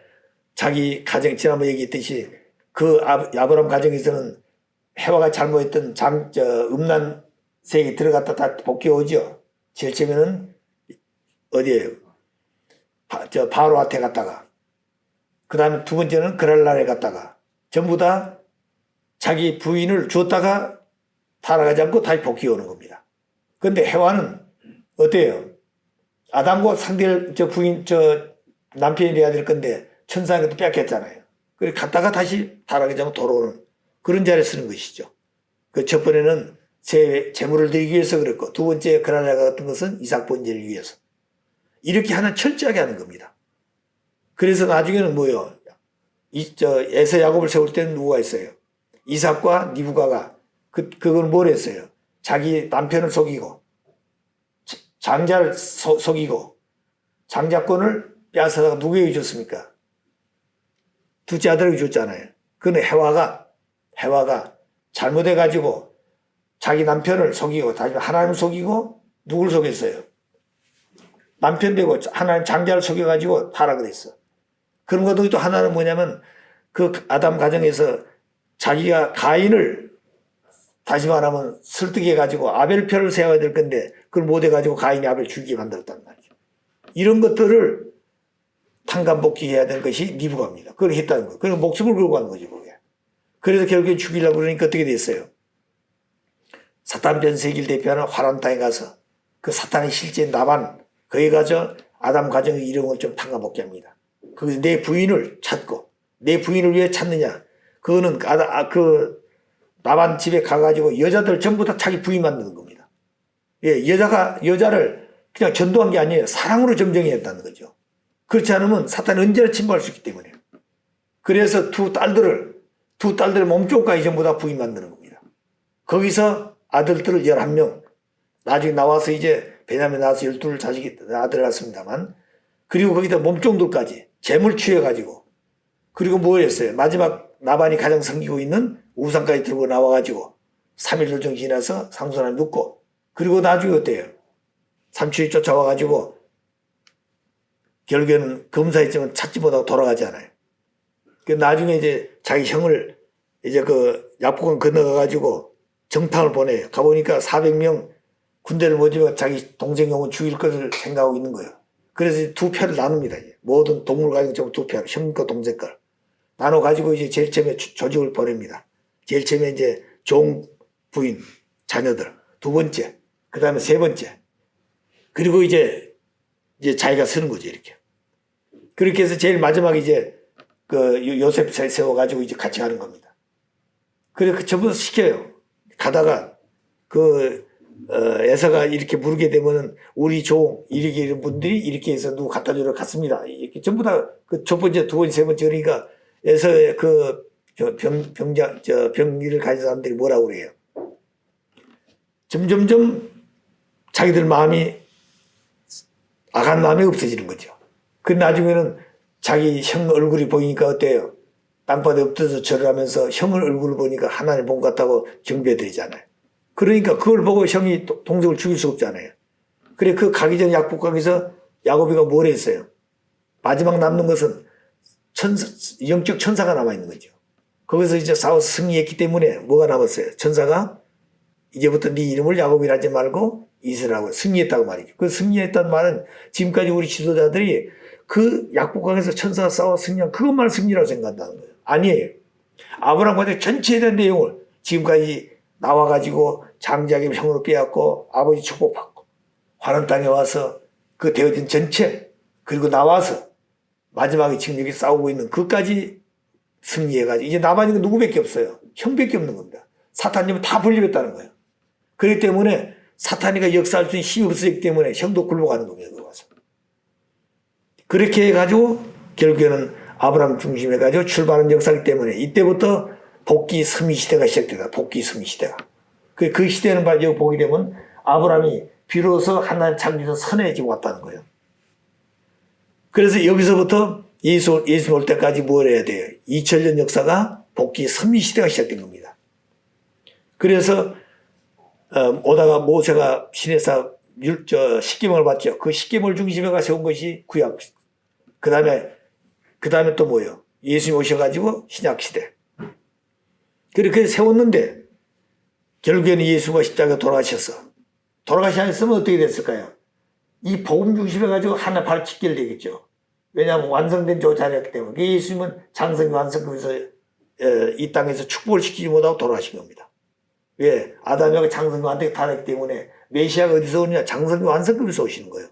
자기 가정, 지난번에 얘기했듯이 그 아브라함 가정에서는 해와가 잘못했던 음란 세계에 들어갔다 다 복귀오죠. 제일 처음에는 어디에요? 바로한테 갔다가, 그 다음에 두 번째는 그랄날에 갔다가, 전부 다 자기 부인을 줬다가 타락하지 않고 다시 복귀해 오는 겁니다. 그런데 해와는 어때요? 아담과 상대를 부인 남편이 돼야 될 건데 천사에게도 뺏겼잖아요. 그래 갔다가 다시 타락하지 않고 돌아오는 그런 자리에 쓰는 것이죠. 그 첫 번에는 재물을 드리기 위해서 그랬고 두 번째 그날라가 같은 것은 이삭 번제를 위해서 이렇게 하나 철저하게 하는 겁니다. 그래서 나중에는 뭐요? 에서 야곱을 세울 때는 누가 있어요? 이삭과 리브가가 그건 뭘 했어요? 자기 남편을 속이고 장자를 속이고 장자권을 빼앗아다가 누구에게 줬습니까? 둘째 아들에게 줬잖아요. 그런데 해와가 잘못해가지고 자기 남편을 속이고 다시 하나님을 속이고 누구를 속였어요? 남편 되고 하나님 장자를 속여가지고 타락을 했어. 그런 것도 또 하나는 뭐냐면 그 아담 가정에서 자기가 가인을 다시 말하면 설득해가지고 아벨 편을 세워야 될 건데 그걸 못해가지고 가인이 아벨 죽이게 만들었단 말이죠. 이런 것들을 탕감복귀해야 될 것이 리브가입니다. 그걸 했다는 거예요. 그래서 목숨을 걸고 하는 거죠. 그게. 그래서 결국에 죽이려고 그러니까 어떻게 됐어요? 사탄 변세기를 대표하는 화란 땅에 가서 그 사탄의 실제 나반 거기 가서 아담 가정의 이름을 좀 탕감복귀합니다. 거기서 내 부인을 찾고 내 부인을 왜 찾느냐? 그거는 그 나반 집에 가가지고 여자들 전부 다 자기 부인 만드는 겁니다. 예, 여자를 그냥 전도한 게 아니에요. 사랑으로 점령해야 한다는 거죠. 그렇지 않으면 사탄이 언제나 침범할 수 있기 때문에. 그래서 두 딸들의 몸쪽까지 전부 다 부인 만드는 겁니다. 거기서 아들들을 11명, 나중에 나와서 이제 베냐민 나와서 12 아들을 낳습니다만, 그리고 거기다 몸종들까지 재물 취해가지고, 그리고 뭘 했어요? 마지막 나반이 가장 섬기고 있는 우상까지 들고 나와가지고 3일 정도 지나서 상손 안에 눕고, 그리고 나중에 어때요? 삼촌이 쫓아와가지고 결국에는 검사했지만 찾지 못하고 돌아가잖아요. 그 나중에 이제 자기 형을 이제 그 약복강 건너가가지고 정탐을 보내요. 가보니까 400명 군대를 모집해 자기 동생 형은 죽일 것을 생각하고 있는 거예요. 그래서 두 편을 나눕니다. 모든 동물 가지고 전부 두 편, 형과 동생 걸 나눠가지고 이제 제일 처음에 조직을 보냅니다. 제일 처음에 이제 종 부인 자녀들 두 번째, 그 다음에 세 번째, 그리고 이제 자기가 쓰는 거죠, 이렇게. 그렇게 해서 제일 마지막에 이제 그 요셉 세워가지고 이제 같이 가는 겁니다. 그래, 그 전부 시켜요. 가다가 에서가 이렇게 부르게 되면은 우리 종 이렇게 이런 분들이 이렇게 해서 누구 갖다 주러 갔습니다. 이렇게 전부 다 그 첫 번째, 두 번째, 세 번째 그러니까 에서의 그 병기를 가진 사람들이 뭐라고 그래요? 점점점 자기들 마음이 악한 마음이 없어지는 거죠. 그 나중에는 자기 형 얼굴이 보이니까 어때요? 땅바닥에 엎드려서 절을 하면서 형 얼굴을 보니까 하나님 본 것 같다고 경배드리잖아요. 그러니까 그걸 보고 형이 동생을 죽일 수 없잖아요. 그래, 그 가기 전 약복강에서 야곱이가 뭘 했어요? 마지막 남는 것은 영적 천사가 남아있는 거죠. 거기서 이제 싸워서 승리했기 때문에 뭐가 남았어요? 천사가 이제부터 네 이름을 야곱이라 하지 말고 이스라엘하고 승리했다고 말이죠. 그 승리했다는 말은 지금까지 우리 지도자들이 그 약복강에서 천사가 싸워 승리한 그것만 승리라고 생각한다는 거예요. 아니에요. 아브라함과 전체에 대한 내용을 지금까지 나와가지고 장자에게 형으로 빼앗고 아버지 축복받고 화난 땅에 와서 그 되어진 전체 그리고 나와서 마지막에 지금 여기 싸우고 있는 그까지 승리해가지고 이제 남아있는 건 누구밖에 없어요. 형밖에 없는 겁니다. 사탄님은 다 분립했다는 거예요. 그렇기 때문에 사탄이가 역사할 수 있는 힘이 없었기 때문에 형도 굴복하는 겁니다. 그거 와서. 그렇게 해가지고 결국에는 아브라함 중심해가지고 출발한 역사이기 때문에 이때부터 복귀 승리 시대가 시작되다. 복귀 승리 시대가. 그 시대는 여기 보게 되면 아브라함이 비로소 하나님 창조에서 선해지고 왔다는 거예요. 그래서 여기서부터 예수 올 때까지 뭘 해야 돼요? 2000년 역사가 복귀 승리 시대가 시작된 겁니다. 그래서 오다가 모세가 시내사 십계명을 받죠. 그 십계명을 중심에가 세운 것이 구약. 그 다음에 또 뭐예요? 예수님 오셔가지고 신약 시대. 그렇게 세웠는데 결국에는 예수가 십자가에 돌아가셨어. 돌아가시 않았으면 어떻게 됐을까요? 이 복음 중심에 가지고 하나 바로 직결되겠죠. 왜냐하면 완성된 조차였기 때문에. 예수님은 장성이 완성하면서 이 땅에서 축복을 시키지 못하고 돌아가신 겁니다. 왜? 아담과 장성교한테 타락했기 때문에 메시아가 어디서 오느냐? 장성교 완성급에서 오시는 거예요.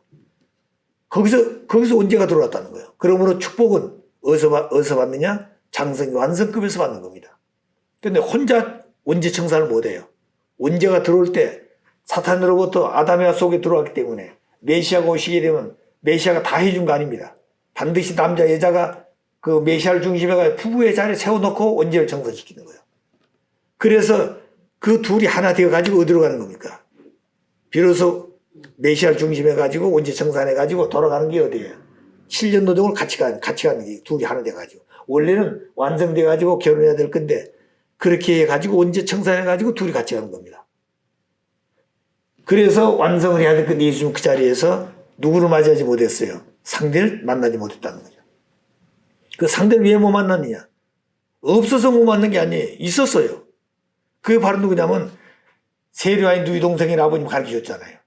거기서 언제가 들어왔다는 거예요. 그러므로 축복은 어디서 받느냐? 장성교 완성급에서 받는 겁니다. 근데 혼자 원죄 청산을 못해요. 원죄가 들어올 때 사탄으로부터 아담과 속에 들어왔기 때문에 메시아가 오시게 되면 메시아가 다 해준 거 아닙니다. 반드시 남자 여자가 그 메시아를 중심에 가 부부의 자리에 세워놓고 원죄를 청산시키는 거예요. 그래서 그 둘이 하나 되어가지고 어디로 가는 겁니까? 비로소 메시아를 중심에 가지고 원죄 청산해 가지고 돌아가는 게 어디예요? 7년 노동을 같이 가는 게 둘이 하나 돼 가지고. 원래는 완성돼 가지고 결혼해야 될 건데 그렇게 해 가지고 원죄 청산해 가지고 둘이 같이 가는 겁니다. 그래서 완성을 해야 될 건데 예수님 그 자리에서 누구를 맞이하지 못했어요? 상대를 만나지 못했다는 거죠. 그 상대를 왜 못 만났느냐? 없어서 못 만난 게 아니에요. 있었어요. 그게 바로 누구냐면 세례요한이 누이 동생이 아버님 가르치셨잖아요.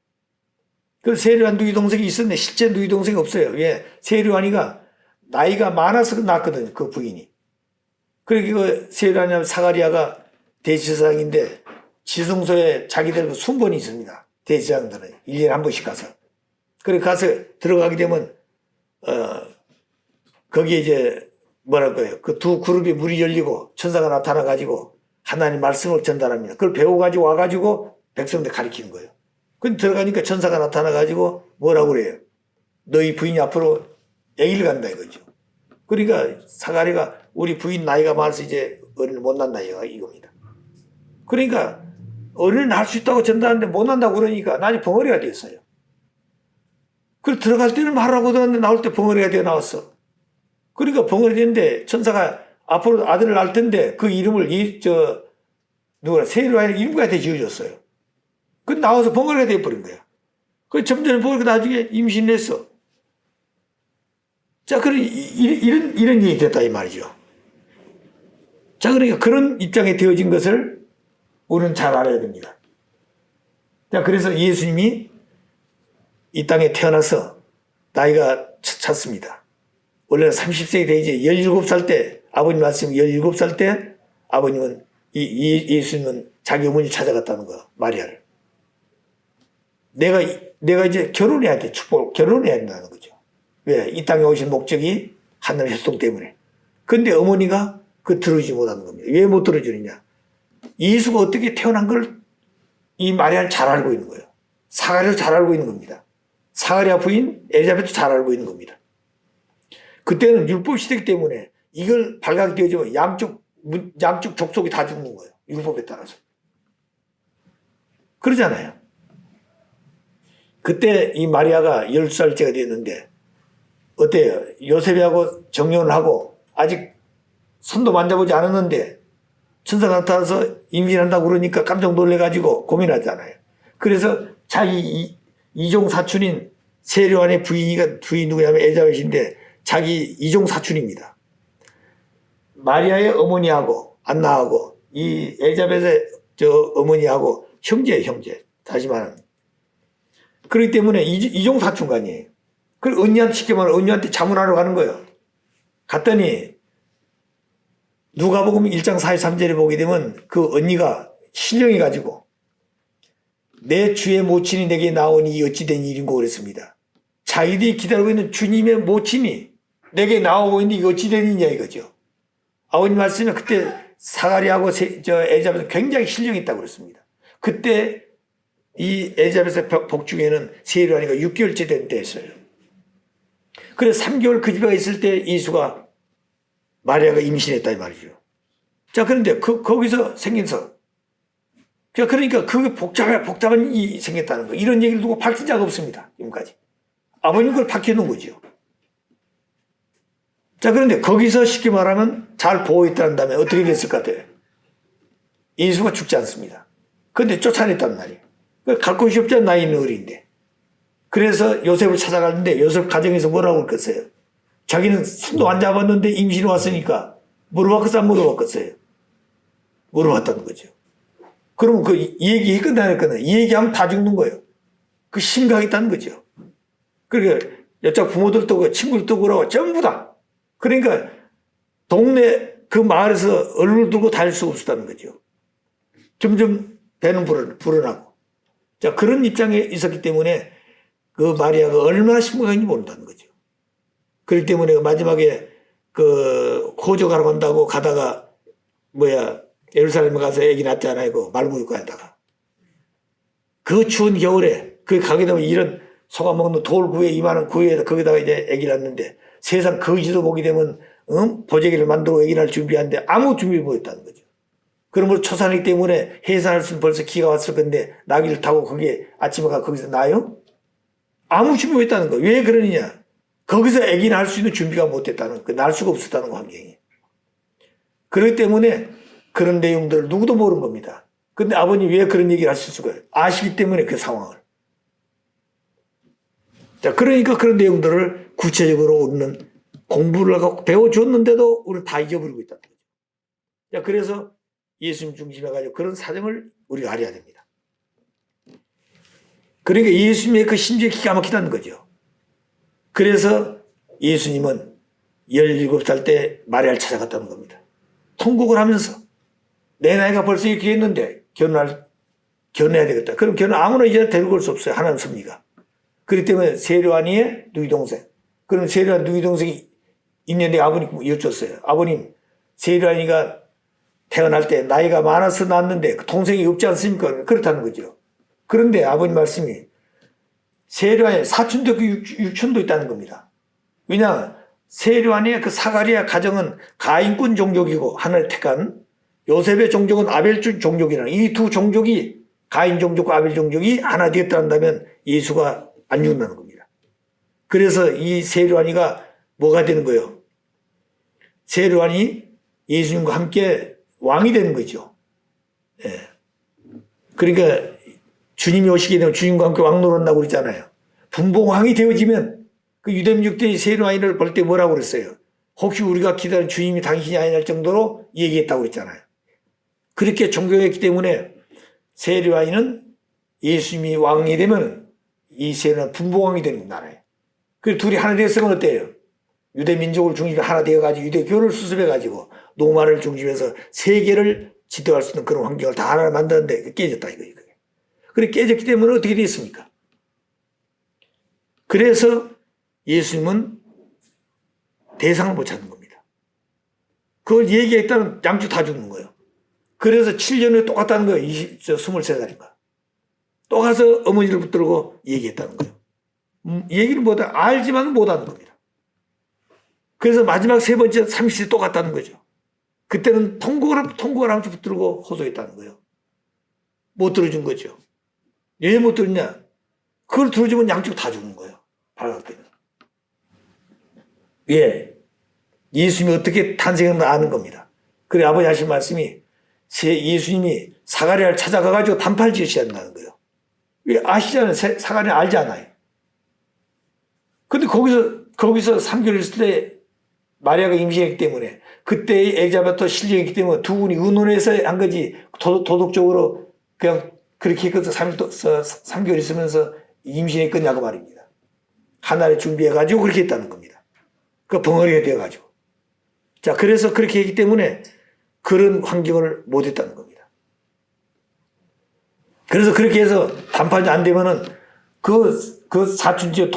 그 세례요한 누이 동생이 있었는데 실제 누이 동생이 없어요. 왜? 세례요한이가 나이가 많아서 낳았거든요. 그 부인이. 그러니까 그 세례요한 사가리아가 대제사장인데 지성소에 자기들 그 순번이 있습니다. 대제사장들은 1년에 한 번씩 가서. 그래 가서 들어가게 되면 거기에 이제 뭐랄까요? 그 두 그룹이 문이 열리고 천사가 나타나 가지고 하나님 말씀을 전달합니다. 그걸 배워가지고 와가지고 백성들 가르치는 거예요. 근데 들어가니까 천사가 나타나 가지고 뭐라고 그래요? 너희 부인이 앞으로 아기를 간다 이거죠. 그러니까 사가리가 우리 부인 나이가 많아서 이제 어린을 못 난다 이겁니다. 그러니까 어린을 낳을 수 있다고 전달하는데 못 난다고 그러니까 나중에 벙어리가 됐어요. 그리고 들어갈 때는 말하고 들어갔는데 나올 때 벙어리가 되어 나왔어. 그러니까 벙어리 됐는데 천사가 앞으로 아들을 낳을 텐데 그 이름을 세례요한의 이름까지 지어줬어요. 그 나와서 벙어리가 되어버린 거야. 그 점점 보니까 나중에 임신했어. 자, 그런 이런 일이 됐다 이 말이죠. 자, 그러니까 그런 입장에 되어진 것을 우리는 잘 알아야 됩니다. 자, 그래서 예수님이 이 땅에 태어나서 나이가 찼습니다. 원래는 30세가 되지 17살 때 아버님 말씀이 17살 때 아버님은 예수님은 자기 어머니 찾아갔다는 거야. 마리아를. 내가 이제 결혼해야 돼. 결혼해야 된다는 거죠. 왜? 이 땅에 오신 목적이 하늘 혈통 때문에. 근데 어머니가 그 들어주지 못하는 겁니다. 왜 못 들어주느냐? 예수가 어떻게 태어난 걸 이 마리아는 잘 알고 있는 거예요. 사가랴를 잘 알고 있는 겁니다. 사가랴 부인 엘리자벳도 잘 알고 있는 겁니다. 그때는 율법 시대이기 때문에 이걸 발각이 되어지면 양쪽 족속이 다 죽는 거예요. 율법에 따라서. 그러잖아요. 그때 이 마리아가 12살째가 됐는데 어때요? 요셉하고 정혼을 하고 아직 손도 만져보지 않았는데 천사가 나타나서 임신한다고 그러니까 깜짝 놀래가지고 고민하잖아요. 그래서 자기 이종 사촌인 세례요한의 부인이 누구냐면 엘리자벳인데 자기 이종 사촌입니다. 마리아의 어머니하고 안나하고 이 엘리자벳의 어머니하고 형제예요, 형제. 다시 말하면. 그렇기 때문에 이종 사촌간이에요. 그리고 언니한테 쉽게 말하면 언니한테 자문하러 가는 거예요. 갔더니 누가복음 1장 43절에 보게 되면 그 언니가 신령해 가지고 내 주의 모친이 내게 나오니 어찌 된 일인고 그랬습니다. 자기들이 기다리고 있는 주님의 모친이 내게 나오고 있는데 이거 어찌 된 일이냐 이거죠. 아버님 말씀에 그때 사가랴하고 엘리자벳은 굉장히 신령했다고 그랬습니다. 그때 이 엘리자벳의 복중에는 세례요한이가 6개월째 된 때였어요. 그래서 3개월 그 집에 있을 때 예수가 마리아가 임신했다 이 말이죠. 자, 그런데 거기서 생겨서 그러니까 그게 복잡한 일이 생겼다는 거. 이런 얘기를 누구 밝힌 자가 없습니다. 지금까지. 아버님 그걸 밝혀놓은 거죠. 자, 그런데 거기서 쉽게 말하면 잘 보호했다는 다음에 어떻게 됐을 것 같아요? 예수가 죽지 않습니다. 그런데 쫓아냈단 말이에요. 갈 곳이 없잖아, 나이 있는 어린데. 그래서 요셉을 찾아갔는데 요셉 가정에서 뭐라고 그랬겠어요? 자기는 손도 안 잡았는데 임신이 왔으니까 물어봤겠어요? 안 물어봤겠어요? 물어봤다는 거죠. 그러면 그 얘기 끝나야 끝나요. 이 얘기하면 다 죽는 거예요. 그 심각이 있다는 거죠. 그러니까 여자 부모들도 친구들도 그러고 전부 다. 그러니까 동네 그 마을에서 얼굴 들고 다닐 수 없었다는 거죠. 점점 배는 불어나고. 자, 그런 입장에 있었기 때문에 그 마리아가 얼마나 심각한지 모른다는 거죠. 그렇기 때문에 마지막에 그 호적하러 간다고 가다가 예루살렘에 가서 애기 낳잖아요. 그 말구유과 하다가. 그 추운 겨울에 그 가게 되면 이런 소가 먹는 돌 구에 이만한 구에 거기다가 이제 애기 낳는데 세상 거지도 보게 되면 보재기를 만들고 애기 낳을 준비하는데 아무 준비 못했다는 거죠. 그러므로 초산이기 때문에 해산할 수는 벌써 기가 왔을 건데 나귀를 타고 거기에 아침에 가 거기서 나요? 아무 준비 못했다는 거예요. 왜 그러느냐? 거기서 애기 낳을 수 있는 준비가 못됐다는 거, 낳을 수가 없었다는 거, 환경이. 그렇기 때문에 그런 내용들을 누구도 모르는 겁니다. 근데 아버님 왜 그런 얘기를 하실 수가 있어요? 아시기 때문에 그 상황을. 자, 그러니까 그런 내용들을 구체적으로 우리는 공부를 하고 배워줬는데도 우리는 다 잊어버리고 있다는 거죠. 자, 그래서 예수님 중심해가지고 그런 사정을 우리가 알아야 됩니다. 그러니까 예수님의 그 심지에 기가 막히다는 거죠. 그래서 예수님은 17살 때 마리아를 찾아갔다는 겁니다. 통곡을 하면서 내 나이가 벌써 이렇게 했는데 결혼해야 되겠다. 그럼 결혼 아무나 이제 데리고 올 수 없어요. 하나님 섭리가. 그렇기 때문에 세례요한이의 누이 동생. 그럼 세례요한 누이 동생이 있는데 아버님 여쭸어요. 아버님, 세례요한이가 태어날 때 나이가 많아서 낳았는데 그 동생이 없지 않습니까? 그렇다는 거죠. 그런데 아버님 말씀이 세례요한의 사촌도 있고 육촌도 있다는 겁니다. 왜냐, 세례요한의 그 사가랴 가정은 가인꾼 종족이고 하나님 택한 요셉의 종족은 아벨 종족이라는 이 두 종족이 가인 종족과 아벨 종족이 하나 되었다 한다면 예수가 안 죽는다는 겁니다. 그래서 이 세례요한이가 뭐가 되는 거예요? 세례요한이 예수님과 함께 왕이 되는 거죠. 예. 그러니까 주님이 오시게 되면 주님과 함께 왕 노릇한다고 그랬잖아요. 분봉왕이 되어지면 그 유대민족들이 세례요한을 볼 때 뭐라고 그랬어요? 혹시 우리가 기다린 주님이 당신이 아니냐 할 정도로 얘기했다고 그랬잖아요. 그렇게 존경했기 때문에 세례요한은 예수님이 왕이 되면 이 세례는 분봉왕이 되는 나라예요. 그리고 둘이 하나 되었으면 어때요? 유대민족을 중심에 하나 되어가지고 유대교를 수습해가지고 노마를 중심해서 세계를 지도할 수 있는 그런 환경을 다 하나 만드는데 깨졌다 이거예요. 그래 깨졌기 때문에 어떻게 됐습니까? 그래서 예수님은 대상을 못 찾는 겁니다. 그걸 얘기했다면 양쪽 다 죽는 거예요. 그래서 7년 후에 똑같다는 거예요. 23살인가. 또 가서 어머니를 붙들고 얘기했다는 거예요. 얘기를 알지만 못하는 겁니다. 그래서 마지막 세 번째 30세 똑같다는 거죠. 그때는 통곡을 하면서 붙들고 호소했다는 거예요. 못 들어준 거죠. 왜 못 들었냐? 그걸 들어주면 양쪽 다 죽는 거예요. 발각 때는. 예. 예수님이 어떻게 탄생했나 아는 겁니다. 그래 아버지 하신 말씀이 예수님이 사가랴를 찾아가가지고 단팔 지으셔야 한다는 거예요. 왜 아시잖아요. 사가랴 알잖아요. 근데 거기서 3개월 있을 때 마리아가 임신했기 때문에 그때 엘자베토 신령했기 때문에 두 분이 의논해서 한 거지 도덕적으로 그냥 그렇게 해서 3개월 있으면서 임신했겠냐고 말입니다. 하나를 준비해가지고 그렇게 했다는 겁니다. 그 벙어리가 되어가지고. 자, 그래서 그렇게 했기 때문에 그런 환경을 못 했다는 겁니다. 그래서 그렇게 해서 단판이 안 되면은 그 사촌도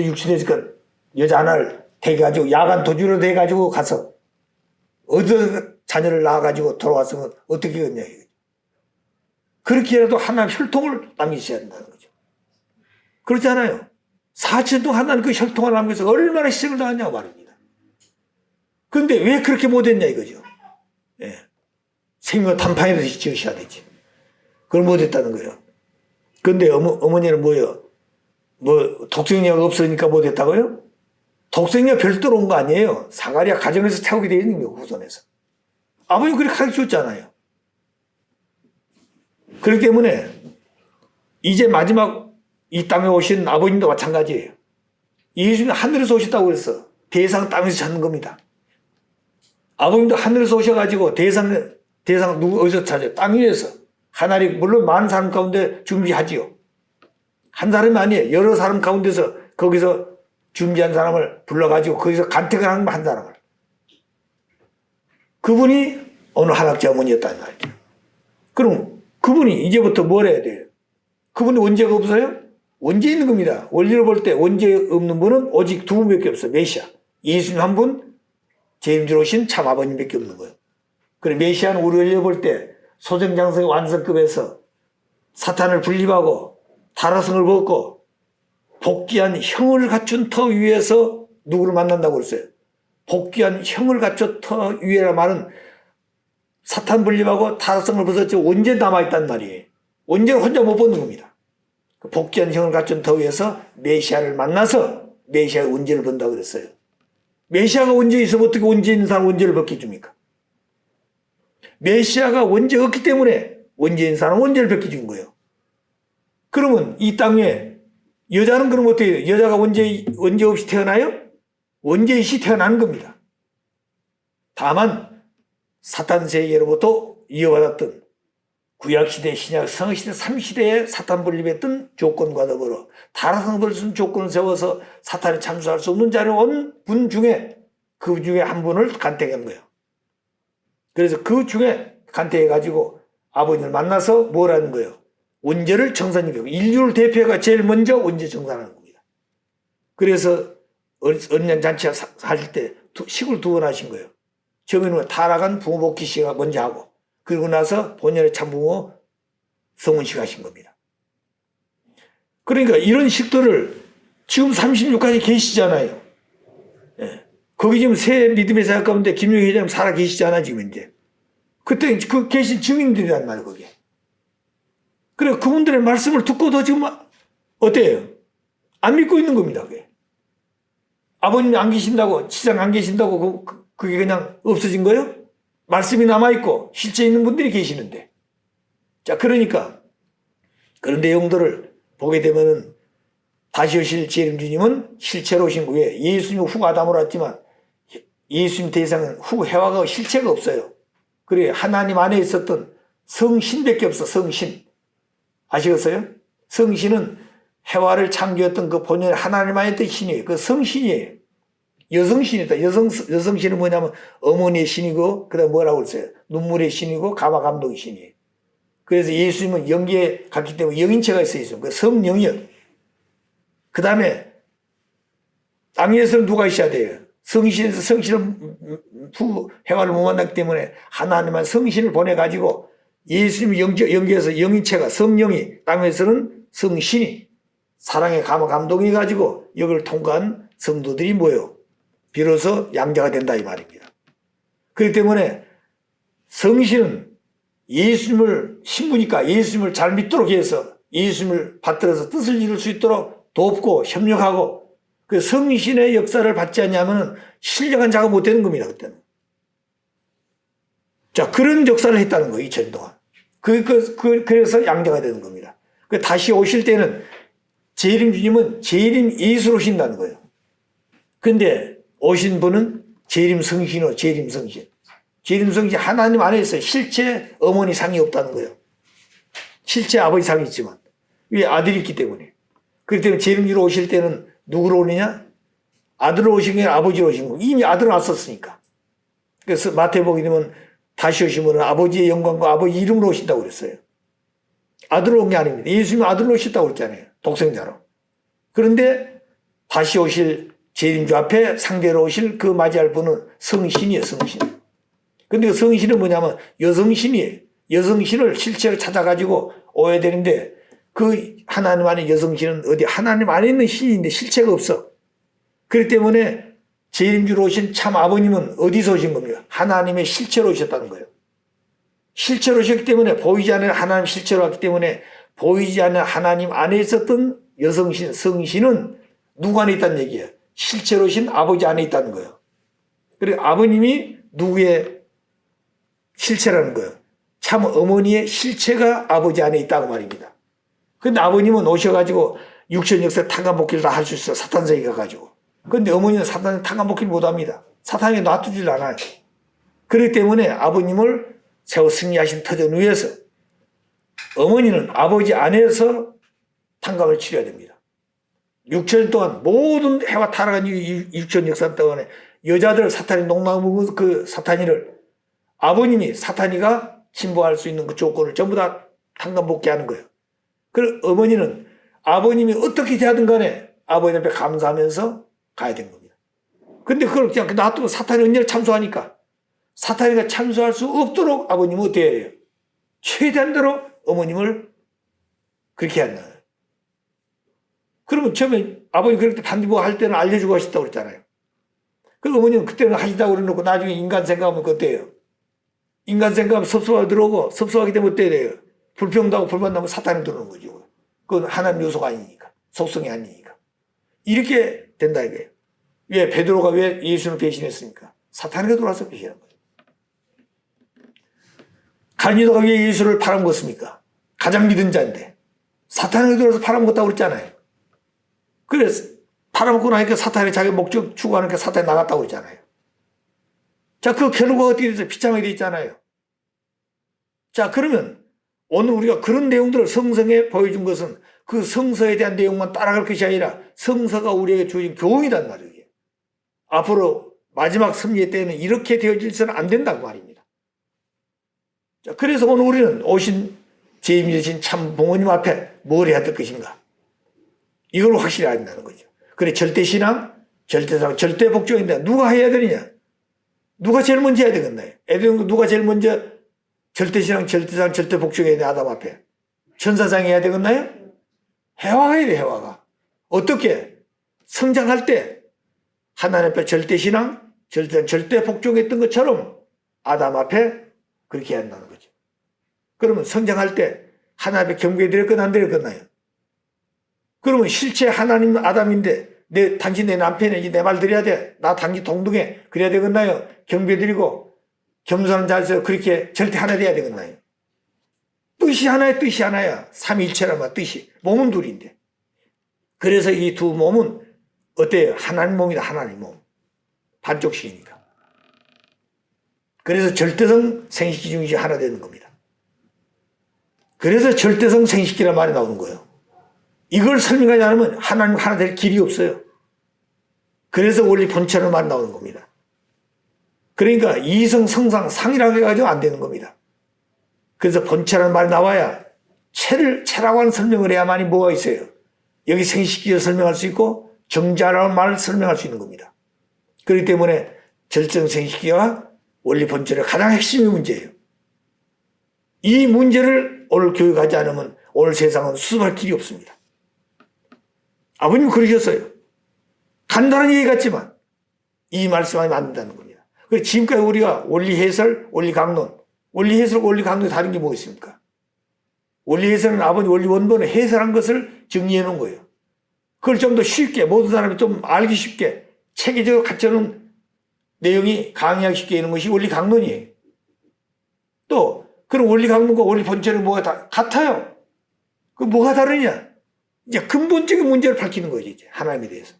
육신이니까 여자 하나를 대가지고 야간 도주로 돼가지고 가서 어디서 자녀를 낳아가지고 돌아왔으면 어떻게 했냐 이거죠. 그렇게라도 하나님 혈통을 남기셔야 한다는 거죠. 그렇잖아요. 4천 동안 하나님 그 혈통을 남겨서 얼마나 희생을 당하냐고 말입니다. 그런데 왜 그렇게 못했냐 이거죠. 예. 생명 단판이라도 지으셔야 되지. 그걸 못했다는 거예요. 그런데 어머니는 뭐예요? 독생녀가 없으니까 못했다고요? 독생녀 별도로 온 거 아니에요. 사가랴 가정에서 태우게 되어 있는 거예요. 후손에서. 아버님 그렇게 가르쳐줬잖아요. 그렇기 때문에 이제 마지막 이 땅에 오신 아버님도 마찬가지예요. 예수님이 하늘에서 오셨다고 그랬어. 대상 땅에서 찾는 겁니다. 아버님도 하늘에서 오셔가지고 대상 누구 어디서 찾아요? 땅 위에서. 하나님 물론 많은 사람 가운데 준비하지요. 한 사람이 아니에요. 여러 사람 가운데서 거기서 준비한 사람을 불러가지고 거기서 간택을 하는 한 사람을. 그분이 어느 한학자 어머니였단 말이죠. 그럼 그분이 이제부터 뭘 해야 돼요? 그분이 원죄가 없어요? 원죄 있는 겁니다. 원리로 볼 때 원죄 없는 분은 오직 두 분밖에 없어요. 메시아. 예수님 한 분, 재림주로 오신 참 아버님밖에 없는 거예요. 그래 메시아는 우리 원리로 볼 때 소정장성의 완성급에서 사탄을 분립하고 타락성을 벗고 복귀한 형을 갖춘 터 위에서 누구를 만난다고 그랬어요? 복귀한 형을 갖춘 터 위에라 말은 사탄 분립하고 타락성을 벗었지 원죄 남아있단 말이에요. 원죄는 혼자 못 벗는 겁니다. 복귀한 형을 갖춘 터 위에서 메시아를 만나서 메시아의 원죄를 본다고 그랬어요. 메시아가 원죄 있으면 어떻게 원죄 있는 사람 원죄를 벗겨 줍니까? 메시아가 원죄 없기 때문에 원죄 있는 사람 원죄를 벗겨 준 거예요. 그러면 이 땅에 여자는 그럼 어떻게 해요? 여자가 원죄 없이 태어나요? 원죄 있이 태어나는 겁니다. 다만 사탄 세계로부터 이어받았던 구약시대, 신약, 성시대, 3시대에 사탄 분립했던 조건과 더불어 타락성을 벗은 조건을 세워서 사탄이 참수할 수 없는 자를 온 분 중에 그 중에 한 분을 간택한 거예요. 그래서 그 중에 간택해가지고 아버님을 만나서 뭘 하는 거예요? 원죄를 청산하고 인류를 대표해가 제일 먼저 원죄 청산하는 겁니다. 그래서 언년 잔치 할 때 식을 두 번 하신 거예요. 처음에는 타락한 부모 복귀 씨가 먼저 하고 그리고 나서 본연의 참부모 성훈 씨가 하신 겁니다. 그러니까 이런 식들을 지금 36까지 계시잖아요. 예. 거기 지금 새 믿음의 사역 가운데 김용희 회장님 살아 계시잖아 지금 이제. 그때 그 계신 증인들이란 말이에요 그게. 그래 그분들의 말씀을 듣고도 지금 어때요? 안 믿고 있는 겁니다. 그게. 아버님이 안 계신다고 시장 안 계신다고 그게 그냥 없어진 거예요? 말씀이 남아있고 실제 있는 분들이 계시는데. 자 그러니까 그런 내용들을 보게 되면은 다시 오실 재림주님은 실체로 오신 후에 예수님은 후 아담으로 왔지만 예수님 대상은 후 해와가 실체가 없어요. 그래 하나님 안에 있었던 성신밖에 없어. 성신 아시겠어요? 성신은 해와를 창조했던 그 본연의 하나님 안에 있던 신이에요. 그 성신이에요. 여성신이다. 여성신은 뭐냐면 어머니의 신이고 그다음에 뭐라고 그랬어요? 눈물의 신이고 가마 감동의 신이에요. 그래서 예수님은 영계에 갔기 때문에 영인체가 있어요. 그 성령이요. 그 다음에 땅에서는 누가 있어야 돼요? 성신에서 성신을 해와를 못 만났기 때문에 하나님만 성신을 보내가지고 예수님 영계에서 영인체가 성령이 땅에서는 성신이 사랑의 감화 감동이 가지고 여기를 통과한 성도들이 모여 비로소 양자가 된다 이 말입니다. 그렇기 때문에 성신은 예수님을 신부니까 예수님을 잘 믿도록 해서 예수님을 받들어서 뜻을 이룰 수 있도록 돕고 협력하고 그 성신의 역사를 받지 않냐면 신령한 자가 못 되는 겁니다. 그때는. 자 그런 역사를 했다는 거예요. 2000년 동안. 그래서 양자가 되는 겁니다. 다시 오실 때는 재림 주님은 재림 예수로 오신다는 거예요. 근데 오신 분은 재림 성신으로 재림 성신. 재림 성신 하나님 안에 있어요. 실체 어머니 상이 없다는 거예요. 실체 아버지 상이 있지만 왜 아들이 있기 때문에. 그렇기 때문에 재림주로 오실 때는 누구로 오느냐? 아들로 오신 게 아니라 아버지로 오신 거예요. 이미 아들은 왔었으니까. 그래서 마태복음에 보면 다시 오시면 아버지의 영광과 아버지 이름으로 오신다고 그랬어요. 아들로 온 게 아닙니다. 예수님은 아들로 오셨다고 그랬잖아요. 독생자로. 그런데 다시 오실 재림주 앞에 상대로 오실 그 맞이할 분은 성신이에요. 성신. 근데 그 성신은 뭐냐면 여성신이에요. 여성신을 실체를 찾아가지고 오야 되는데 그 하나님 안에 여성신은 어디 하나님 안에 있는 신인데 실체가 없어. 그렇기 때문에 재림주로 오신 참 아버님은 어디서 오신 겁니까? 하나님의 실체로 오셨다는 거예요. 실체로 오셨기 때문에 보이지 않는 하나님 실체로 왔기 때문에 보이지 않는 하나님 안에 있었던 여성신, 성신은 누구 안에 있다는 얘기예요? 실체로 오신 아버지 안에 있다는 거예요. 그리고 아버님이 누구의 실체라는 거예요. 참 어머니의 실체가 아버지 안에 있다고 말입니다. 근데 아버님은 오셔가지고 육천 역사 탕감복귀를 다 할 수 있어. 사탄세계 가가지고. 근데 어머니는 사탄의 탕감복귀를 못합니다. 사탄이 놔두질 않아요. 그렇기 때문에 아버님을 세워 승리하신 터전 위에서 어머니는 아버지 안에서 탕감을 치러야 됩니다. 6천 동안 모든 해와 타락한 6천 역사 동안에 여자들 사탄이 농락먹은 그 사탄이를 아버님이 사탄이가 침범할 수 있는 그 조건을 전부 다 탕감복귀하는 거예요. 그리고 어머니는 아버님이 어떻게 되든 간에 아버지 앞에 감사하면서 가야 되는 겁니다. 근데 그걸 그냥 놔두고 사탄이 언제나 참소하니까 사탄이가 참소할 수 없도록 아버님은 어떻게 해야 해요? 최대한대로 어머님을 그렇게 한다. 그러면 처음에 아버님 그렇게 반드시 뭐 할 때는 알려주고 하셨다고 그랬잖아요. 그 어머니는 그때는 하시다고 그래놓고 나중에 인간 생각하면 어때요? 인간 생각하면 섭섭하게 들어오고 섭섭하게 되면 어때야 돼요? 불평하고 불만나면 사탄이 들어오는 거죠. 그건 하나님 요소가 아니니까. 속성이 아니니까. 이렇게 된다 이거예요. 왜 베드로가 왜 예수를 배신했습니까? 사탄에게 돌아서 배신한 거예요. 간유다가 왜 예수를 팔아먹었습니까? 가장 믿은 자인데 사탄에게 돌아서 팔아먹었다고 그랬잖아요. 그래서 팔아먹고 나니까 사탄이 자기 목적 추구하니까 사탄이 나갔다고 그랬잖아요. 자, 그 결과가 어떻게 됐어요? 비참하게 돼 있잖아요. 자, 그러면 오늘 우리가 그런 내용들을 성서에 보여준 것은 그 성서에 대한 내용만 따라갈 것이 아니라 성서가 우리에게 주어진 교훈이란 말이에요. 앞으로 마지막 섭리의 때에는 이렇게 되어질서는 안 된다고 말입니다. 자, 그래서 오늘 우리는 오신 재임이신 참 부모님 앞에 뭘 해야 될 것인가? 이걸 확실히 알아야 된다는 거죠. 그래, 절대신앙, 절대사랑, 절대복종인데 누가 해야 되느냐? 누가 제일 먼저 해야 되겠나요? 애들 누가 제일 먼저 절대신앙, 절대사랑, 절대복종해야 돼, 아담 앞에? 천사장이 해야 되겠나요? 해와가 해야 돼, 해와가. 어떻게? 성장할 때 하나님 앞에 절대신앙, 절대복종했던 것처럼 아담 앞에 그렇게 해야 한다는 거죠. 그러면 성장할 때 하나님 앞에 경배해 드렸거나 안 드렸겠나요? 그러면 실제 하나님 아담인데 당신 내 남편이지 내 말 들어야 돼. 나 당신 동등해. 그래야 되겠나요? 경배 드리고 겸손한 자세로 그렇게 절대 하나 돼야 되겠나요? 뜻이 하나야, 뜻이 하나야. 삼위일체라면 뜻이. 몸은 둘인데. 그래서 이 두 몸은 어때요? 하나님 몸이다, 하나님 몸. 반쪽씩이니까. 그래서 절대성 생식기 중에 하나 되는 겁니다. 그래서 절대성 생식기란 말이 나오는 거예요. 이걸 설명하지 않으면 하나님 하나 될 길이 없어요. 그래서 원리 본체는 말이 나오는 겁니다. 그러니까 이성, 성상, 상이라고 해가지고 안 되는 겁니다. 그래서 본체라는 말이 나와야 체라고 하는 설명을 해야만이 뭐가 있어요. 여기 생식기를 설명할 수 있고 정자라는 말을 설명할 수 있는 겁니다. 그렇기 때문에 절대성 생식기와 원리 본체의 가장 핵심의 문제예요. 이 문제를 오늘 교육하지 않으면 오늘 세상은 수습할 길이 없습니다. 아버님 그러셨어요. 간단한 얘기 같지만 이 말씀하면 안 된다는 겁니다. 그래서 지금까지 우리가 원리 해설, 원리 강론, 원리 해설과 원리 강론이 다른 게 뭐 있습니까? 원리 해설은 아버님 원리 원본을 해설한 것을 정리해 놓은 거예요. 그걸 좀 더 쉽게 모든 사람이 좀 알기 쉽게 체계적으로 갖춰놓은 내용이 강의하기 쉽게 하는 것이 원리 강론이에요. 또 그런 원리 강론과 원리 본체는 뭐가 다 같아요. 그 뭐가 다르냐? 이제 근본적인 문제를 밝히는 거죠. 이제 하나님에 대해서.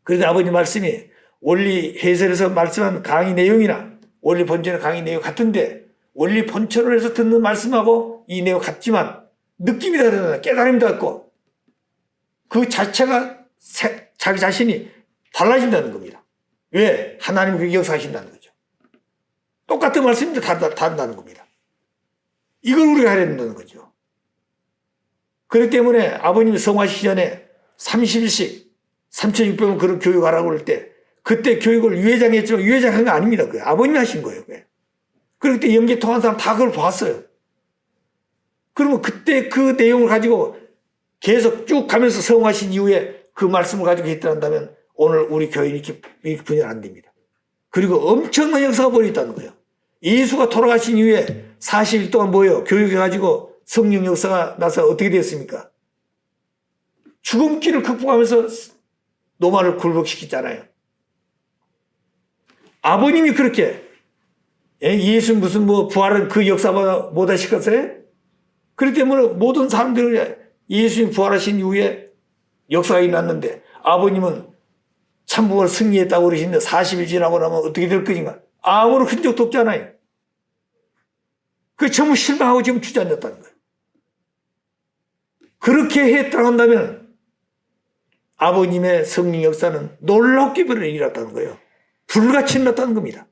그래서 아버님 말씀이 원리 해설에서 말씀한 강의 내용이나 원리 본체의 강의 내용 같은데 원리 본체로 해서 듣는 말씀하고 이 내용 같지만 느낌이 다르잖아요. 깨달음이 다르고 그 자체가 자기 자신이 달라진다는 겁니다. 왜? 하나님이 그렇게 역사하신다는 거죠. 똑같은 말씀인데 다른다는 겁니다. 이걸 우리가 해야 된다는 거죠. 그렇기 때문에 아버님이 성화시기 전에 30일씩 3,600원 그런 교육하라고 그럴 때 그때 교육을 유회장이 했지만 유회장 한 거 아닙니다. 그게 아버님이 하신 거예요. 그럴 때 연계 통한 사람 다 그걸 봤어요. 그러면 그때 그 내용을 가지고 계속 쭉 가면서 성화하신 이후에 그 말씀을 가지고 했다면 오늘 우리 교인이 이렇게 분열 안 됩니다. 그리고 엄청난 역사가 벌어졌다는 거예요. 예수가 돌아가신 이후에 40일 동안 뭐예요? 교육해가지고 성령 역사가 나서 어떻게 됐습니까? 죽음길을 극복하면서 노마를 굴복시켰잖아요. 아버님이 그렇게 예수 무슨 뭐 부활은 그 역사보다 못 하시겠어요? 그렇기 때문에 모든 사람들이 예수님 부활하신 이후에 역사가 일어났는데 아버님은 참부활 승리했다고 그러시는데 40일 지나고 나면 어떻게 될 것인가? 아무런 흔적도 없잖아요. 그 전부 실망하고 지금 주저앉았다는 거예요. 그렇게 했다고 한다면 아버님의 성령 역사는 놀랍게 일어났다는 거예요. 불같이 일어났다는 겁니다.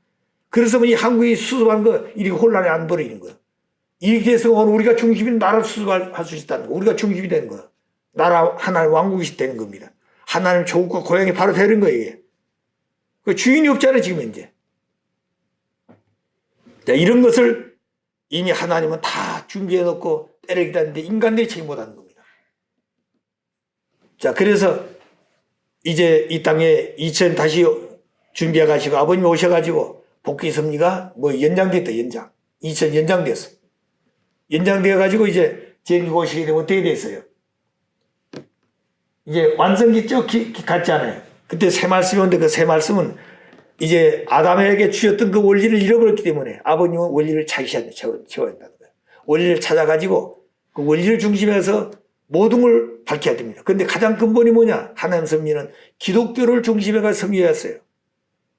그래서 이 한국이 수습하는 거 이렇게 혼란이 안 벌어지는 거야. 이렇게 해서 오늘 우리가 중심인 나라를 수습할 수 있다는 거. 우리가 중심이 되는 거야. 나라 하나님 왕국이 되는 겁니다. 하나님 조국과 고향이 바로 되는 거예요, 이게. 그 주인이 없잖아요, 지금 현재. 자, 이런 것을 이미 하나님은 다 준비해 놓고 때를 기다리는데 인간들이 책임 못 하는 겁니다. 자, 그래서 이제 이 땅에 2000 다시 준비해 가시고 아버님이 오셔가지고 복귀 섭리가 뭐 연장됐다, 연장. 2000 연장됐어. 연장되어 가지고 이제 제주가 오시게 되면 어떻게 됐어요? 이제 완성기 쭉 갔잖아요. 그때 새 말씀이 오는데 그 새 말씀은 이제 아담에게 주셨던 그 원리를 잃어버렸기 때문에 아버님은 원리를 찾으셔야 된다는 거예요. 원리를 찾아가지고 그 원리를 중심해서 모든 걸 밝혀야 됩니다. 그런데 가장 근본이 뭐냐? 하나님 섭리는 기독교를 중심해가 섭리였어요.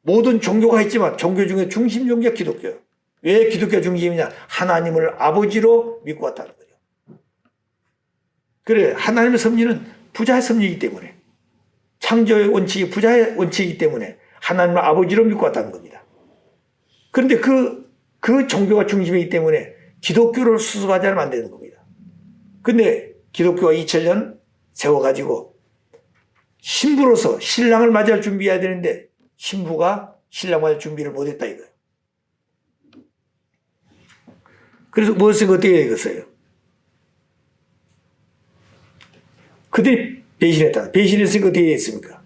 모든 종교가 있지만 종교 중에 중심 종교가 기독교예요. 왜 기독교 중심이냐? 하나님을 아버지로 믿고 왔다는 거죠. 그래, 하나님의 섭리는 부자의 섭리이기 때문에, 창조의 원칙이 부자의 원칙이기 때문에 하나님을 아버지로 믿고 왔다는 겁니다. 그런데 그 종교가 중심이기 때문에 기독교를 수습하지 않으면 안 되는 겁니다. 근데 기독교가 2000년 세워가지고 신부로서 신랑을 맞이할 준비해야 되는데 신부가 신랑 맞이할 준비를 못했다 이거예요. 그래서 무엇을 어떻게 되겠어요? 그들이 배신했다. 배신했으니까 어떻게 됐습니까?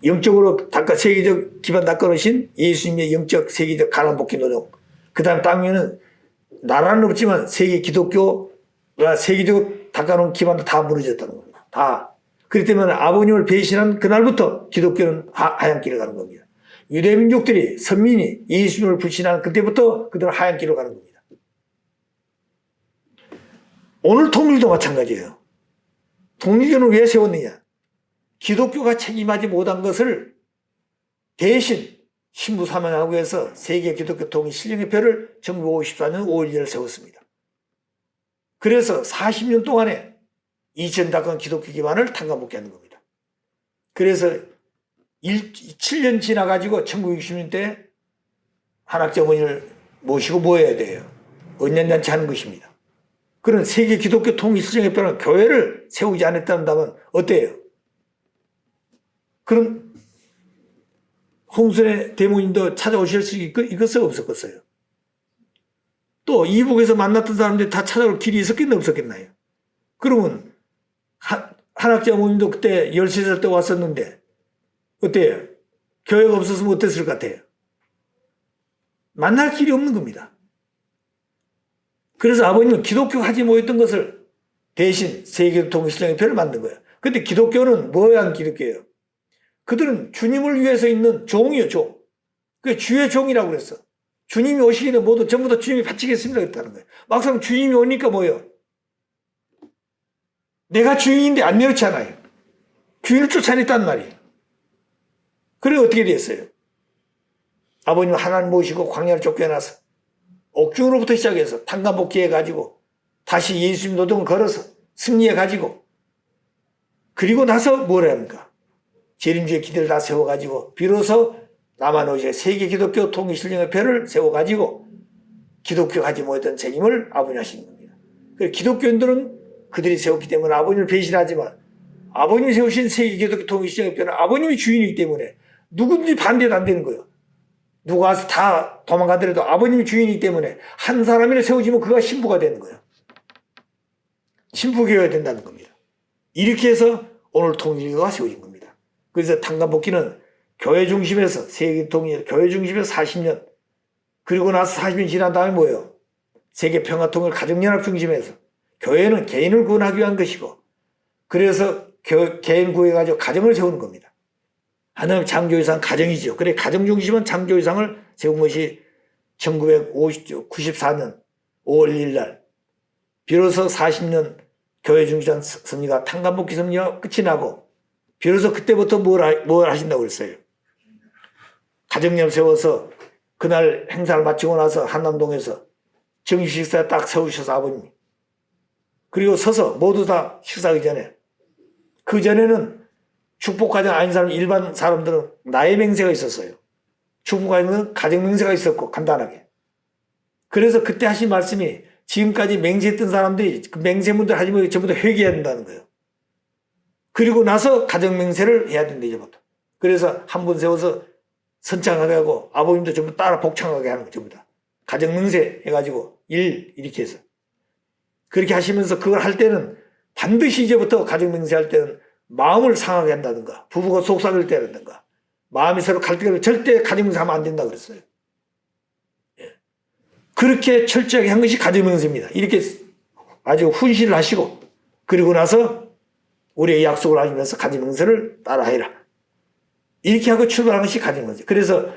영적으로 세계적 기반 닦아놓으신 예수님의 영적 세계적 가난복귀 노동. 그 다음 땅에는 나라는 없지만 세계 기독교가 세계적으로 닦아놓은 기반도 다 무너졌다는 겁니다. 다. 그렇기 때문에 아버님을 배신한 그날부터 기독교는 하얀 길을 가는 겁니다. 유대민족들이 선민이 예수님을 불신하는 그때부터 그들은 하얀 길로 가는 겁니다. 오늘 통일도 마찬가지예요. 통일교는 왜 세웠느냐? 기독교가 책임하지 못한 것을 대신 신부 사명하고 해서 세계 기독교 통일 실령협회를 1954년 5월 1일 세웠습니다. 그래서 40년 동안에 2000 닦은 기독교 기반을 탄감복귀하는 겁니다. 그래서 7년 지나가지고 1960년대 한학자 어머니를 모시고 모여야 돼요. 언년잔치 하는 것입니다. 그런 세계 기독교 통일 실령협회는 교회를 세우지 않았다면 어때요? 그럼 홍순의 대모님도 찾아오실 수 있겠어요? 없었겠어요? 또 이북에서 만났던 사람들이 다 찾아올 길이 있었겠나 없었겠나요? 그러면 한학자 어머님도 그때 13살 때 왔었는데 어때요? 교회가 없었으면 어땠을 것 같아요? 만날 길이 없는 겁니다. 그래서 아버님은 기독교가 하지 못했던 것을 대신 세계통일신령협회를 만든 거예요. 근데 기독교는 뭐야 기독교예요? 그들은 주님을 위해서 있는 종이요, 종. 그게 주의 종이라고 그랬어. 주님이 오시기 전에 모두 전부 다 주님이 바치겠습니다 했다는 거예요. 막상 주님이 오니까 뭐예요? 내가 주인인데 안 내놓잖아요. 주인을 쫓아냈단 말이에요. 그래 어떻게 됐어요? 아버님 하나님 모시고 광야를 쫓겨나서 옥중으로부터 시작해서 탄감복귀해가지고 다시 예수님 노동을 걸어서 승리해가지고 그리고 나서 뭘 합니까? 재림주의 기대를 다 세워가지고 비로소 남한오시아 세계 기독교 통일신령협회를 세워가지고 기독교가 하지 못했던 책임을 아버님이 하시는 겁니다. 그래서 기독교인들은 그들이 세웠기 때문에 아버님을 배신하지만 아버님이 세우신 세계 기독교 통일신령협회는 아버님이 주인이기 때문에 누구든지 반대도 안 되는 거예요. 누가 와서 다 도망가더라도 아버님이 주인이기 때문에 한 사람이라 세워지면 그가 신부가 되는 거예요. 신부교회가 된다는 겁니다. 이렇게 해서 오늘 통일교가 세워진 겁니다. 그래서 탄감복귀는 교회 중심에서 세계 통일, 교회 중심에서 40년 그리고 나서 40년 지난 다음에 뭐예요? 세계 평화통일 가정연합 중심에서 교회는 개인을 구원하기 위한 것이고 그래서 개인 구해가지고 가정을 세우는 겁니다. 하나님 창조이상 가정이죠. 그래 가정 중심은 창조이상을 세운 것이 1994년 5월 1일 날 비로소 40년 교회 중심 섭리가 탄감복귀 섭리가 끝이 나고 비로소 그때부터 뭘 하신다고 그랬어요? 가정연합 세워서 그날 행사를 마치고 나서 한남동에서 정식 식사 딱 세우셔서 아버님이 그리고 서서 모두 다 식사하기 전에 그전에는 축복과정 아닌 사람 일반 사람들은 나의 맹세가 있었어요. 축복하는 가정명세가 있었고 간단하게. 그래서 그때 하신 말씀이 지금까지 맹세했던 사람들이 그 맹세문들 하지만 전부 다 회개해야 된다는 거예요. 그리고 나서 가정명세를 해야 된다 이제부터. 그래서 한 번 세워서 선창하게 하고 아버님도 전부 따라 복창하게 하는 거 전부 다. 가정명세 해가지고 이렇게 해서. 그렇게 하시면서 그걸 할 때는 반드시 이제부터 가정명세 할 때는 마음을 상하게 한다든가 부부가 속삭일 때라든가 마음이 서로 갈등하면 절대 가정명세 하면 안 된다 그랬어요. 예. 그렇게 철저하게 한 것이 가정명세입니다. 이렇게 아주 훈시를 하시고 그리고 나서 우리의 약속을 하시면서 가정명세를 따라해라. 이렇게 하고 출발한 것이 가정명세. 그래서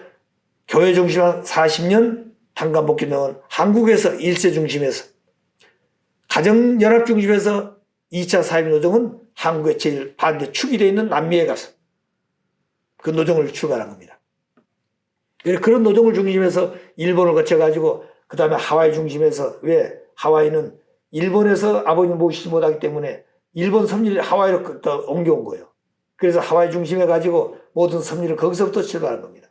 교회 중심한 40년 한간복귀명은 한국에서 1세 중심에서 가정연합 중심에서 2차 사회노동은 한국의 제일 반대축이 되어 있는 남미에 가서 그 노동을 출발한 겁니다. 그런 노동을 중심해서 일본을 거쳐가지고 그 다음에 하와이 중심에서 왜 하와이는 일본에서 아버님 모시지 못하기 때문에 일본 섭리를 하와이로 옮겨온 거예요. 그래서 하와이 중심에 가지고 모든 섭리를 거기서부터 출발한 겁니다.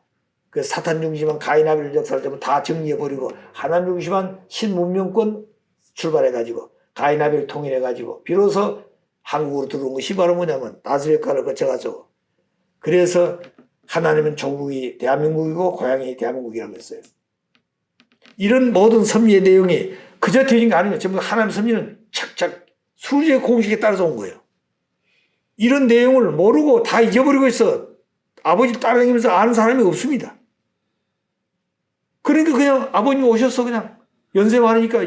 그 사탄 중심한 가인아벨 역사를 전부 다 정리해버리고 하나님 중심한 신문명권 출발해가지고 가인아벨 통일해가지고 비로소 한국으로 들어온 것이 바로 뭐냐면 다스역과를 거쳐가지고 그래서 하나님은 조국이 대한민국이고 고향이 대한민국이라고 했어요. 이런 모든 섭리의 내용이 그저 되는 게 아니에요. 전부 하나님 섭리는 착착 수리의 공식에 따라서 온 거예요. 이런 내용을 모르고 다 잊어버리고 있어. 아버지 따라다니면서 아는 사람이 없습니다. 그러니까 그냥 아버님 오셔서 그냥 연세 많으니까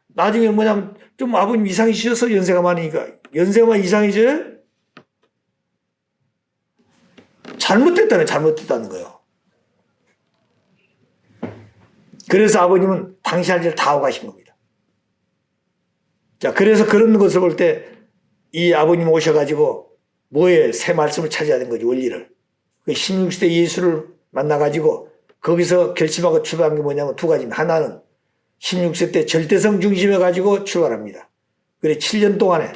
나중에 뭐냐면 좀 아버님 이상이셔서 연세가 많으니까 연세가 이상이죠? 잘못됐다는 거예요. 그래서 아버님은 당신 할 일을 다 하고 가신 겁니다. 자, 그래서 그런 것을 볼 때 이 아버님 오셔가지고 뭐에 새 말씀을 찾아야 되는 거지, 원리를. 16세 예수를 만나가지고 거기서 결심하고 출발한 게 뭐냐면 두 가지입니다. 하나는 16세 때 절대성 중심해가지고 출발합니다. 그래 7년 동안에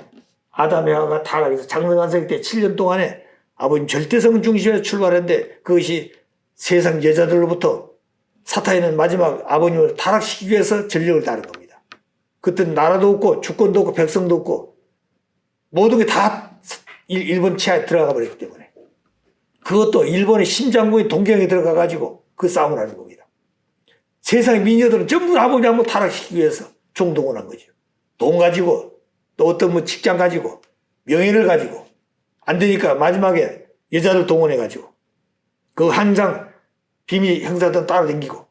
아담 에바가 타락해서 장성한생 때 7년 동안에 아버님 절대성 중심에서 출발했는데 그것이 세상 여자들로부터 사탄이는 마지막 아버님을 타락시키기 위해서 전력을 다한 겁니다. 그때는 나라도 없고 주권도 없고 백성도 없고 모든 게 다 일본 치하에 들어가 버렸기 때문에 그것도 일본의 심장부의 동경에 들어가 가지고 그 싸움을 하는 겁니다. 세상의 미녀들은 전부 아버지 한번 타락시키기 위해서 총동원한 거죠. 돈 가지고 또 어떤 뭐 직장 가지고 명예를 가지고 안 되니까 마지막에 여자를 동원해 가지고 그 한장 비밀 형사들 따라다니고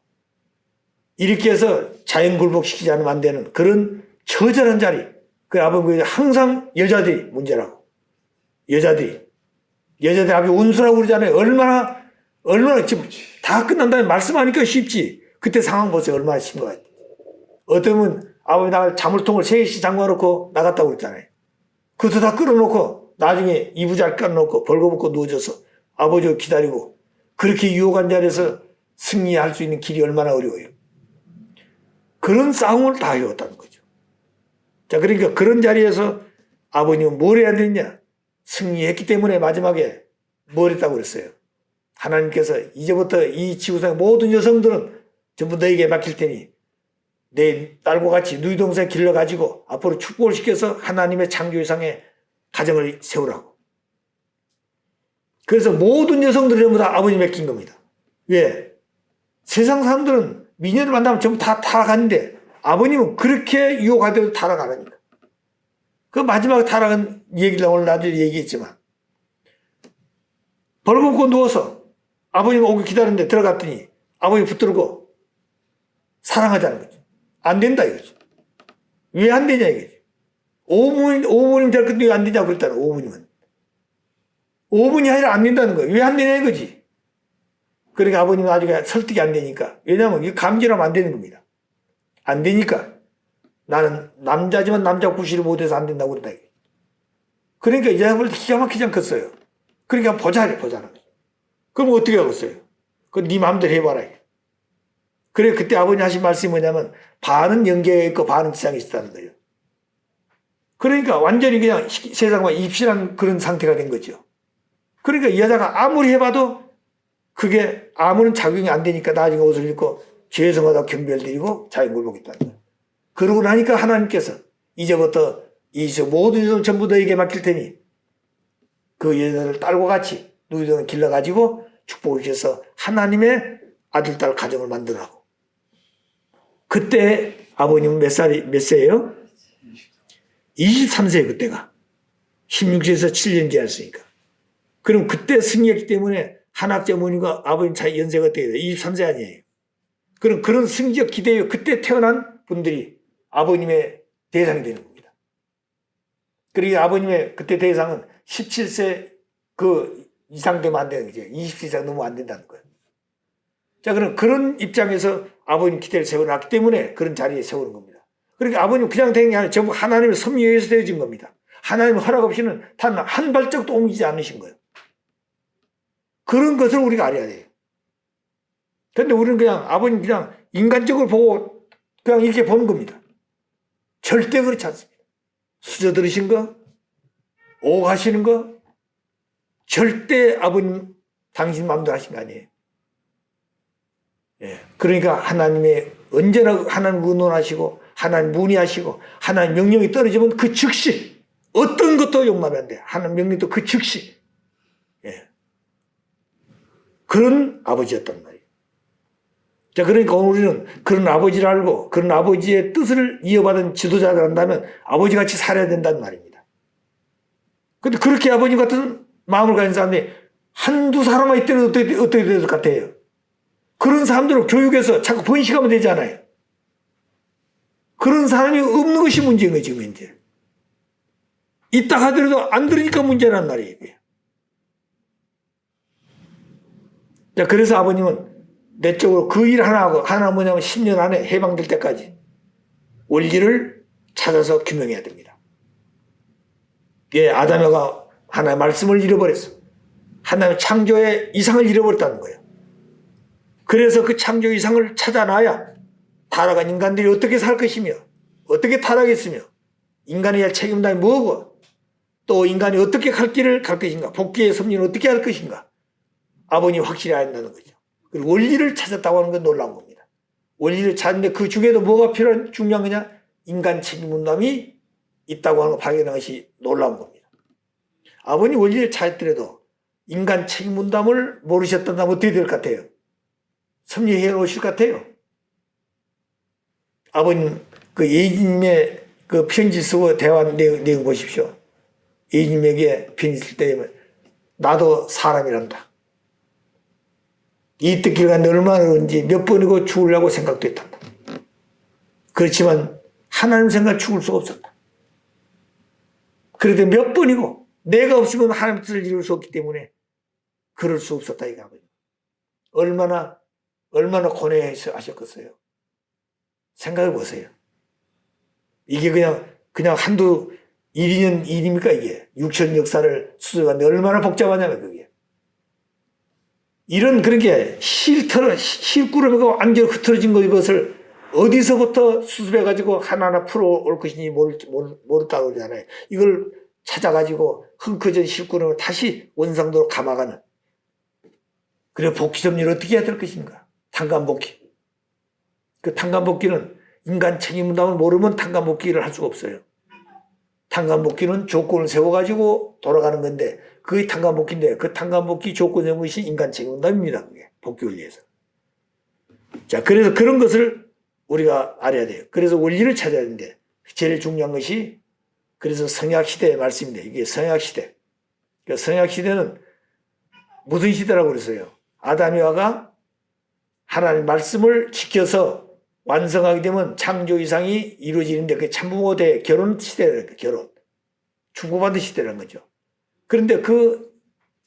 이렇게 해서 자연 굴복시키지 않으면 안 되는 그런 처절한 자리. 그 아버지 항상 여자들이 문제라고. 여자들이 아주 운수라고 그러잖아요. 얼마나 지금 다 끝난 다음에 말씀하니까 쉽지. 그때 상황 보세요. 얼마나 심각해. 어쩌면 아버지 나갈 자물통을 3개씩 잠궈놓고 나갔다고 그랬잖아요. 그것도 다 끌어놓고 나중에 이부자를 깔아놓고 벌거벗고 누워져서 아버지를 기다리고 그렇게 유혹한 자리에서 승리할 수 있는 길이 얼마나 어려워요. 그런 싸움을 다 해왔다는 거죠. 자, 그러니까 그런 자리에서 아버님은 뭘 해야 되느냐? 승리했기 때문에 마지막에 뭘 했다고 그랬어요? 하나님께서 이제부터 이 지구상의 모든 여성들은 전부 너에게 맡길 테니 내 딸과 같이 누이 동생 길러가지고 앞으로 축복을 시켜서 하나님의 창조상에 가정을 세우라고. 그래서 모든 여성들이 전부 다 아버님 맡긴 겁니다. 왜? 세상 사람들은 미녀를 만나면 전부 다 타락하는데 아버님은 그렇게 유혹하더라도 타락 안 하니까. 그 마지막에 타락은 얘기를 오늘 나중에 얘기했지만 벌거벗고 누워서 아버님 오기 기다리는데 들어갔더니 아버님 붙들고 사랑하자는 거죠. 안 된다 이거죠. 왜 안 되냐 이거죠. 5분이면 될 건데 왜 안 되냐고 그랬다는 5분이면. 5분이 아니라 안 된다는 거예요. 왜 안 되냐 이거지. 그러니까 아버님은 나중에 설득이 안 되니까. 왜냐하면 이거 감지하면 안 되는 겁니다. 안 되니까 나는 남자지만 남자 구실을 못해서 안 된다고 그랬다. 그러니까 이 사람을 기가 막히지 않겠어요. 그러니까 보자는 거죠. 그럼 어떻게 하겠어요? 그건 네 마음대로 해봐라. 그래 그때 아버님 하신 말씀이 뭐냐면 반은 영계에 있고 반은 지상에 있다는 거예요. 그러니까 완전히 그냥 세상과 입실한 그런 상태가 된 거죠. 그러니까 이 여자가 아무리 해봐도 그게 아무런 작용이 안 되니까 나중에 옷을 입고 죄송하다고 경별드리고 자기 굴복했다는 거예요. 그러고 나니까 하나님께서 이제부터 이 모든 일을 전부 너에게 맡길 테니 그 여자를 딸과 같이 너희들은 길러가지고 축복을 주셔서 하나님의 아들, 딸 가정을 만들라고. 그때 아버님은 몇 세예요? 23세예요, 그때가. 16세에서 7년 지났으니까. 그럼 그때 승리했기 때문에 한학자 어머님과 아버님 차이 연세가 어떻게 돼요? 23세 아니에요. 그럼 그런 승리적 기대에 그때 태어난 분들이 아버님의 대상이 되는 겁니다. 그리고 아버님의 그때 대상은 17세 그 이상 되면 안 되는 거죠. 20세 이상 넘으면 안 된다는 거예요. 자, 그럼 그런 입장에서 아버님 기대를 세워놨기 때문에 그런 자리에 세우는 겁니다. 그러니까 아버님 그냥 된 게 아니라 전부 하나님의 섭리에 의해서 되어진 겁니다. 하나님의 허락 없이는 단 한 발짝도 옮기지 않으신 거예요. 그런 것을 우리가 알아야 돼요. 그런데 우리는 그냥 아버님 그냥 인간적으로 보고 그냥 이렇게 보는 겁니다. 절대 그렇지 않습니다. 수저 들으신 거, 오가시는 거, 절대 아버님 당신 마음대로 하신 거 아니에요. 예. 그러니까 하나님의 언제나 하나님 의논하시고 하나님 문의하시고 하나님 명령이 떨어지면 그 즉시 어떤 것도 용납이 안 돼. 하나님 명령도 그 즉시. 예. 그런 아버지였단 말이에요. 자, 그러니까 우리는 그런 아버지를 알고 그런 아버지의 뜻을 이어받은 지도자를 한다면 아버지같이 살아야 된다는 말입니다. 근데 그렇게 아버님 같은 마음을 가진 사람이 한두 사람만 있더라도 어떻게 될 것 같아요? 그런 사람들을 교육해서 자꾸 번식하면 되잖아요. 그런 사람이 없는 것이 문제인 거죠, 지금 이제. 있다 하더라도 안 들으니까 문제란 말이에요. 자, 그래서 아버님은 내적으로 그 일 하나 하고, 하나 뭐냐면 10년 안에 해방될 때까지 원리를 찾아서 규명해야 됩니다. 예, 아담과 하나의 말씀을 잃어버렸어. 하나의 창조의 이상을 잃어버렸다는 거예요. 그래서 그 창조 이상을 찾아놔야 타락한 인간들이 어떻게 살 것이며, 어떻게 타락했으며, 인간의 할 책임감이 뭐고, 또 인간이 어떻게 갈 길을 갈 것인가, 복귀의 섭리는 어떻게 할 것인가, 아버님이 확실히 알아야 한다는 거죠. 그리고 원리를 찾았다고 하는 건 놀라운 겁니다. 원리를 찾는데 그 중에도 뭐가 중요한 거냐? 인간 책임 분담이 있다고 하는 거 발견한 것이 놀라운 겁니다. 아버님 원리를 찾았더라도 인간 책임 분담을 모르셨다면 어떻게 될 것 같아요? 섭리해 놓으실 것 같아요. 아버님 그 예수님의 그 편지 쓰고 대화한 내용 보십시오. 예수님에게 편지 쓸 때 나도 사람이란다. 이 뜻길 갔는데 얼마나 그런지 몇 번이고 죽으려고 생각도 했단다. 그렇지만 하나님 생각 죽을 수가 없었다. 그래도 몇 번이고 내가 없으면 하나님 뜻을 이룰 수 없기 때문에 그럴 수 없었다 이거 아버님. 얼마나 고뇌하셨겠어요. 생각해 보세요. 이게 그냥 한두 1년 일입니까 이게. 육천 역사를 수습하는데 얼마나 복잡하냐면 그게. 이런 그런 게 실구름이고 완전히 흐트러진 것을 어디서부터 수습해가지고 하나하나 풀어올 것인지 모르다고 그러잖아요. 이걸 찾아가지고 흥커진 실구름을 다시 원상도로 감아가는. 그래 복귀 섭리를 어떻게 해야 될 것인가. 탄감복귀. 그 탄감복귀는 인간 책임 분담을 모르면 탄감복귀를 할 수가 없어요. 탄감복귀는 조건을 세워가지고 돌아가는 건데 그게 탄감복귀인데 그 탄감복귀 조건 세운 것이 인간 책임 분담입니다. 그게 복귀 원리에서. 자, 그래서 그런 것을 우리가 알아야 돼요. 그래서 원리를 찾아야 되는데 제일 중요한 것이 그래서 성약시대의 말씀인데 이게 성약시대. 그러니까 성약시대는 무슨 시대라고 그랬어요? 아담 이와가 하나님의 말씀을 지켜서 완성하게 되면 창조 이상이 이루어지는데 그게 참부모대 결혼 시대라는 거예요. 결혼. 축복받은 시대라는 거죠. 그런데 그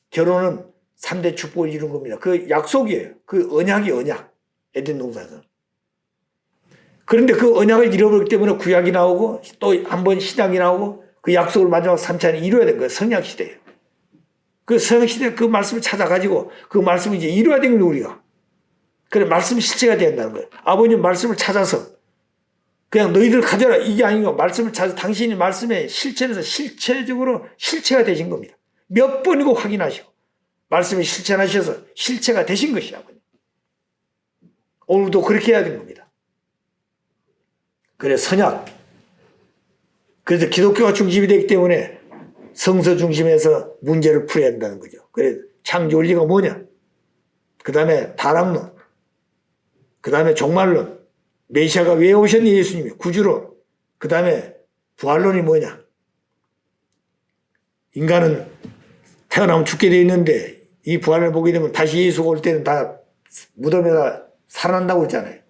결혼은 3대 축복을 이룬 겁니다. 그 약속이에요. 그 언약이 언약. 에덴 동산에서. 그런데 그 언약을 잃어버렸기 때문에 구약이 나오고 또 한 번 신약이 나오고 그 약속을 마지막 3차에 이루어야 된 거예요. 성약시대예요. 그 성약시대 그 말씀을 찾아가지고 그 말씀을 이제 이루어야 되는 거예요, 우리가. 그래, 말씀 실체가 된다는 거예요. 아버님 말씀을 찾아서 그냥 너희들 가져라 이게 아니고 말씀을 찾아서 당신이 말씀에 실체에서 실체적으로 실체가 되신 겁니다. 몇 번이고 확인하시고 말씀을 실천하셔서 실체가 되신 것이야. 오늘도 그렇게 해야 되는 겁니다. 그래 선약. 그래서 기독교가 중심이 되기 때문에 성서 중심에서 문제를 풀어야 한다는 거죠. 그래 창조 원리가 뭐냐? 그 다음에 다락론, 그 다음에 종말론, 메시아가 왜 오셨니 예수님이, 구주론, 그 다음에 부활론이 뭐냐? 인간은 태어나면 죽게 되어 있는데 이 부활을 보게 되면 다시 예수가 올 때는 다 무덤에다 살아난다고 했잖아요.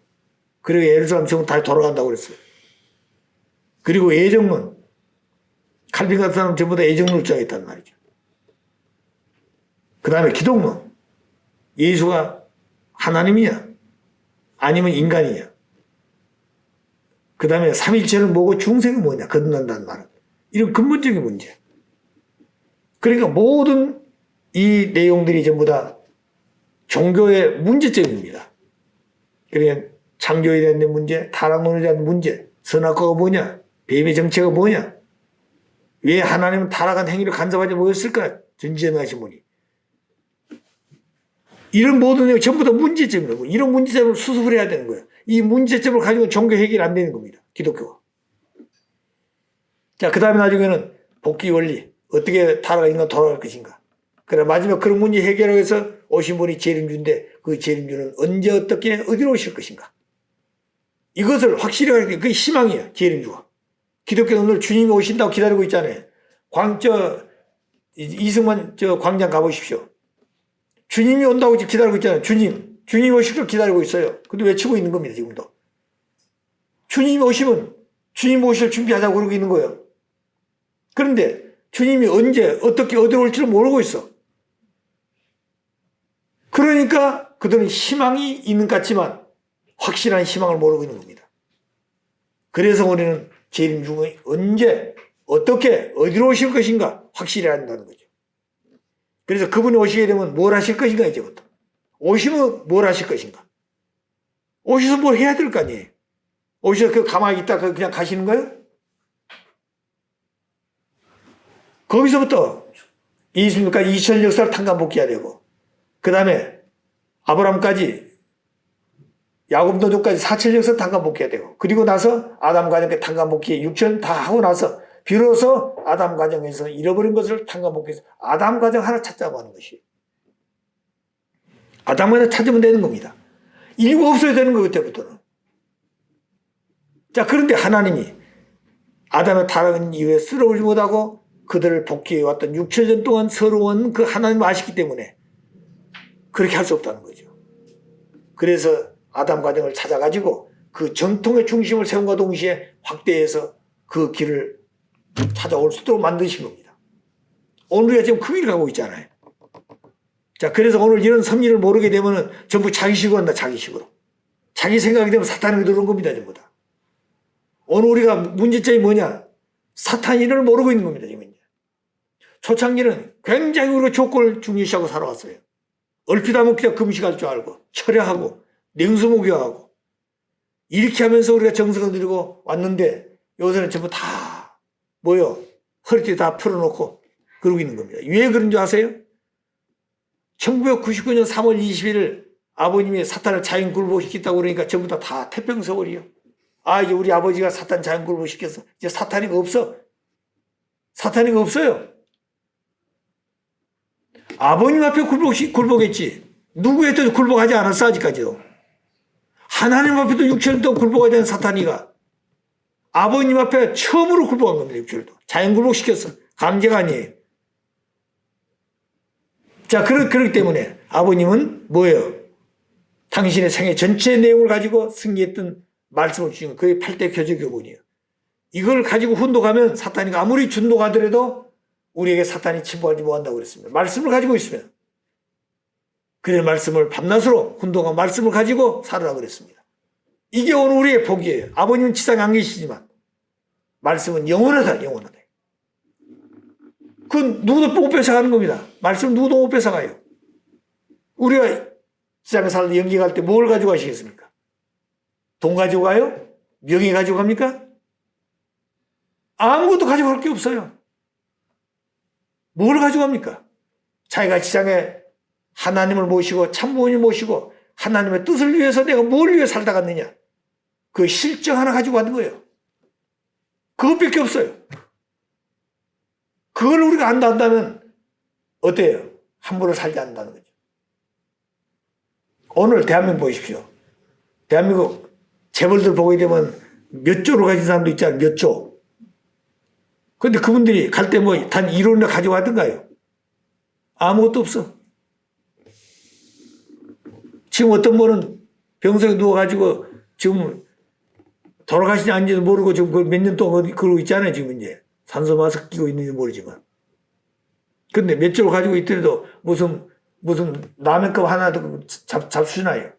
그리고 예루살렘 성은 다시 돌아간다고 그랬어요. 그리고 애정론, 칼빈 같은 사람 전부 다 애정론을 주장했단 말이죠. 그 다음에 기독론, 예수가 하나님이냐 아니면 인간이냐. 그 다음에 삼일체는 뭐고 중생은 뭐냐 거듭난다는 말은. 이런 근본적인 문제. 그러니까 모든 이 내용들이 전부 다 종교의 문제점입니다. 그러니까 창조에 대한 문제, 타락론에 대한 문제, 선악과가 뭐냐, 뱀의 정체가 뭐냐, 왜 하나님은 타락한 행위를 간섭하지 못했을까, 전지전능하신 분이. 이런 모든 내용 전부 다 문제점이라고. 이런 문제점을 수습을 해야 되는 거예요. 이 문제점을 가지고 종교 해결이 안 되는 겁니다. 기독교가. 자, 그 다음에 나중에는 복귀 원리. 어떻게 타락한 인간 돌아갈 것인가. 그래, 마지막 그런 문제 해결하기 위해서 오신 분이 재림주인데 그 재림주는 언제 어떻게 어디로 오실 것인가. 이것을 확실히 하기 그게 희망이에요. 재림주가. 기독교는 오늘 주님이 오신다고 기다리고 있잖아요. 이승만 광장 가보십시오. 주님이 온다고 기다리고 있잖아요. 주님이 오실 걸 기다리고 있어요. 근데 외치고 있는 겁니다. 지금도. 주님이 오시면 주님 오실 준비하자고 그러고 있는 거예요. 그런데 주님이 언제 어떻게 어디로 올지를 모르고 있어. 그러니까 그들은 희망이 있는 것 같지만 확실한 희망을 모르고 있는 겁니다. 그래서 우리는 재림 중에 언제 어떻게 어디로 오실 것인가 확실히 한다는 거죠. 그래서 그분이 오시게 되면 뭘 하실 것인가 이제부터. 오시면 뭘 하실 것인가. 오셔서 뭘 해야 될 거 아니에요. 오셔서 가만히 있다 그냥 가시는 거예요? 거기서부터 예수님까지 2000년 역사를 탕감복귀해야 되고 그 다음에 아브라함까지 야곱 노조까지 4000년 역사를 탕감복귀해야 되고 그리고 나서 아담 가정의 탕감복귀에 6000년 다 하고 나서 비로소 아담 가정에서 잃어버린 것을 탕감복귀해서 아담 가정 하나 찾자고 하는 것이. 아담 가정 찾으면 되는 겁니다. 인류가 없어야 되는 거 그때부터는. 자, 그런데 하나님이 아담의 타락은 이후에 쓰러오지 못하고 그들을 복귀해왔던 6000년 동안 서러운 그 하나님을 아시기 때문에 그렇게 할 수 없다는 거죠. 그래서 아담 가정을 찾아가지고 그 전통의 중심을 세움과 동시에 확대해서 그 길을 찾아올 수 있도록 만드신 겁니다. 오늘 우리가 지금 그 길을 가고 있잖아요. 자, 그래서 오늘 이런 섭리를 모르게 되면 전부 자기식으로 한다, 자기식으로. 자기 생각이 되면 사탄이 들어온 겁니다, 전부 다. 오늘 우리가 문제점이 뭐냐? 사탄인을 모르고 있는 겁니다, 지금. 초창기는 굉장히 우리가 조건을 중요시하고 살아왔어요. 얼핏 하면 그냥 금식할 줄 알고, 철야하고, 냉수 목욕하고, 이렇게 하면서 우리가 정성을 들이고 왔는데, 요새는 전부 다, 허리띠 다 풀어놓고, 그러고 있는 겁니다. 왜 그런 줄 아세요? 1999년 3월 21일 아버님이 사탄을 자연 굴복시켰다고 그러니까 전부 다 태평서월이요. 아, 이제 우리 아버지가 사탄 자연 굴복시켰어. 이제 사탄이가 없어. 사탄이가 없어요. 아버님 앞에 굴복했지. 누구에도 굴복하지 않았어, 아직까지도. 하나님 앞에도 6천년 동안 굴복하지 않은 사탄이가 아버님 앞에 처음으로 굴복한 겁니다, 6천년 동안. 자연 굴복시켰어. 강제가 아니에요. 자, 그렇기 때문에 아버님은 뭐예요? 당신의 생애 전체 내용을 가지고 승리했던 말씀을 주신 그게 8대 교제 교본이에요. 이걸 가지고 훈독하면 사탄이가 아무리 준독하더라도 우리에게 사탄이 침범하지 못한다고 그랬습니다. 말씀을 가지고 있으면. 그래 말씀을 밤낮으로 훈독한 말씀을 가지고 살으라고 그랬습니다. 이게 오늘 우리의 복이에요. 아버님은 지상에 안 계시지만 말씀은 영원하다, 영원하다. 그건 누구도 못 뺏어가는 겁니다. 말씀 누구도 못 뺏어가요. 우리가 지상에 살다 연기 갈 때 뭘 가지고 가시겠습니까? 돈 가지고 가요? 명예 가지고 갑니까? 아무것도 가지고 갈 게 없어요. 뭘 가지고 갑니까? 자기가 지상에 하나님을 모시고 참부모님 모시고 하나님의 뜻을 위해서 내가 뭘 위해 살다 갔느냐. 그 실정 하나 가지고 왔는 거예요. 그것밖에 없어요. 그걸 우리가 안다면 어때요? 함부로 살지 않는다는 거죠. 오늘 대한민국 보십시오. 대한민국 재벌들 보게 되면 몇 조를 가진 사람도 있잖아요. 몇 조. 근데 그분들이 갈 때 뭐 단 1원이나 가져가던가요? 아무것도 없어. 지금 어떤 분은 병석에 누워가지고 지금 돌아가시지 않는지도 모르고 지금 몇 년 동안 그러고 있잖아요. 지금 이제 산소 마스크 끼고 있는지 모르지만. 근데 몇 조를 가지고 있더라도 무슨 라면컵 하나도 잡수나요?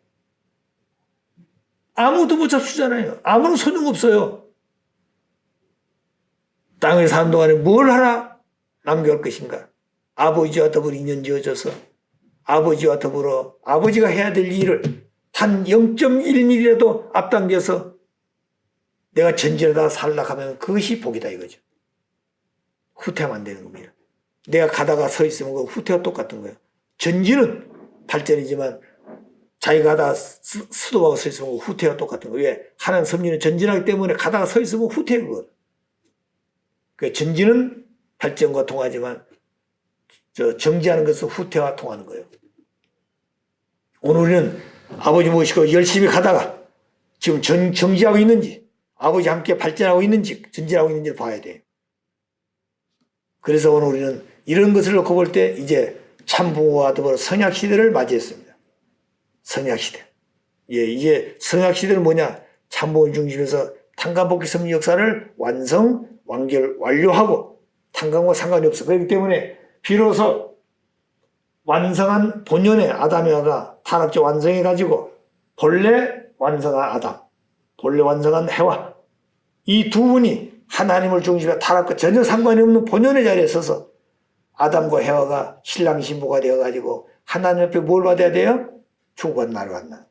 아무것도 못 잡수잖아요. 아무런 소용 없어요. 땅에 사는 동안에 뭘 하나 남겨올 것인가? 아버지와 더불어 인연 지어져서 아버지와 더불어 아버지가 해야 될 일을 단 0.1mm라도 앞당겨서 내가 전진하다가 살려고 하면 그것이 복이다 이거죠. 후퇴하면 안 되는 겁니다. 내가 가다가 서 있으면 그 후퇴와 똑같은 거예요. 전진은 발전이지만 자기가 가다가 수도하고 서 있으면 후퇴와 똑같은 거예요. 왜? 하나님 섭리는 전진하기 때문에 가다가 서 있으면 후퇴인 거예요. 그 전진은 발전과 통하지만 정지하는 것은 후퇴와 통하는 거예요. 오늘 우리는 아버지 모시고 열심히 가다가 지금 정지하고 있는지 아버지 함께 발전하고 있는지 전진하고 있는지를 봐야 돼요. 그래서 오늘 우리는 이런 것을 놓고 볼 때 이제 참부모와 더불어 성약시대를 맞이했습니다. 성약시대. 예, 이제 성약시대는 뭐냐? 참부모 중심에서 탄감복귀 섭리 역사를 완료하고 탄감과 상관이 없어. 그렇기 때문에 비로소 완성한 본연의 아담이가 타락적 완성해가지고 본래 완성한 아담, 본래 완성한 해와 이 두 분이 하나님을 중심으로 타락과 전혀 상관이 없는 본연의 자리에 서서 아담과 해와가 신랑 신부가 되어가지고 하나님 앞에 뭘 받아야 돼요? 축복받는 날을 받나.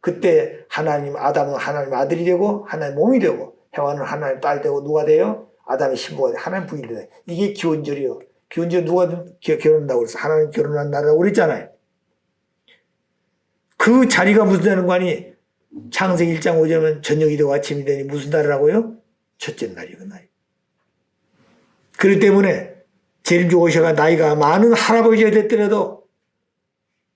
그때 아담은 하나님 아들이 되고 하나님 몸이 되고 해와는 하나님 딸이 되고 누가 돼요? 아담의 신부가 돼요. 하나님 부인이 돼요. 이게 기원절이요. 기원절 누가 결혼한다고 그랬어? 하나님 결혼한 날이라고 그랬잖아요. 그 자리가 무슨 날인가니 창세기 1장 5절은 저녁이 되고 아침이 되니 무슨 날이라고요? 첫째 날이구나. 그렇기 때문에 제림주 오셔가 나이가 많은 할아버지가 됐더라도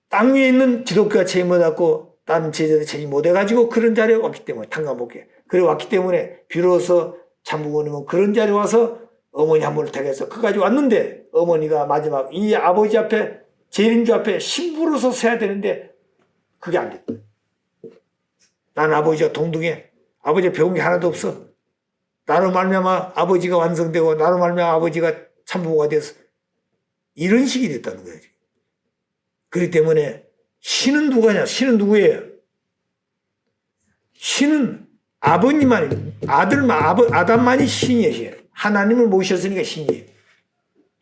땅 위에 있는 기독교가 책임 못 갖고 다른 제자들 책임 못 해가지고 그런 자리에 왔기 때문에 탄감복귀. 그래 왔기 때문에 비로소 참부모님은 그런 자리에 와서 어머니 한 분을 택해서 그까지 왔는데 어머니가 마지막 이 아버지 앞에 제림주 앞에 신부로서 서야 되는데 그게 안 됐다. 난 아버지가 동등해. 아버지가 배운 게 하나도 없어. 나로 말미암아 아버지가 완성되고 나로 말미암아 아버지가 참부모가 돼서 이런 식이 됐다는 거예요. 그렇기 때문에 신은 누구냐? 신은 누구예요? 신은 아버님만이 아담만이 신이에요. 하나님을 모셨으니까 신이에요.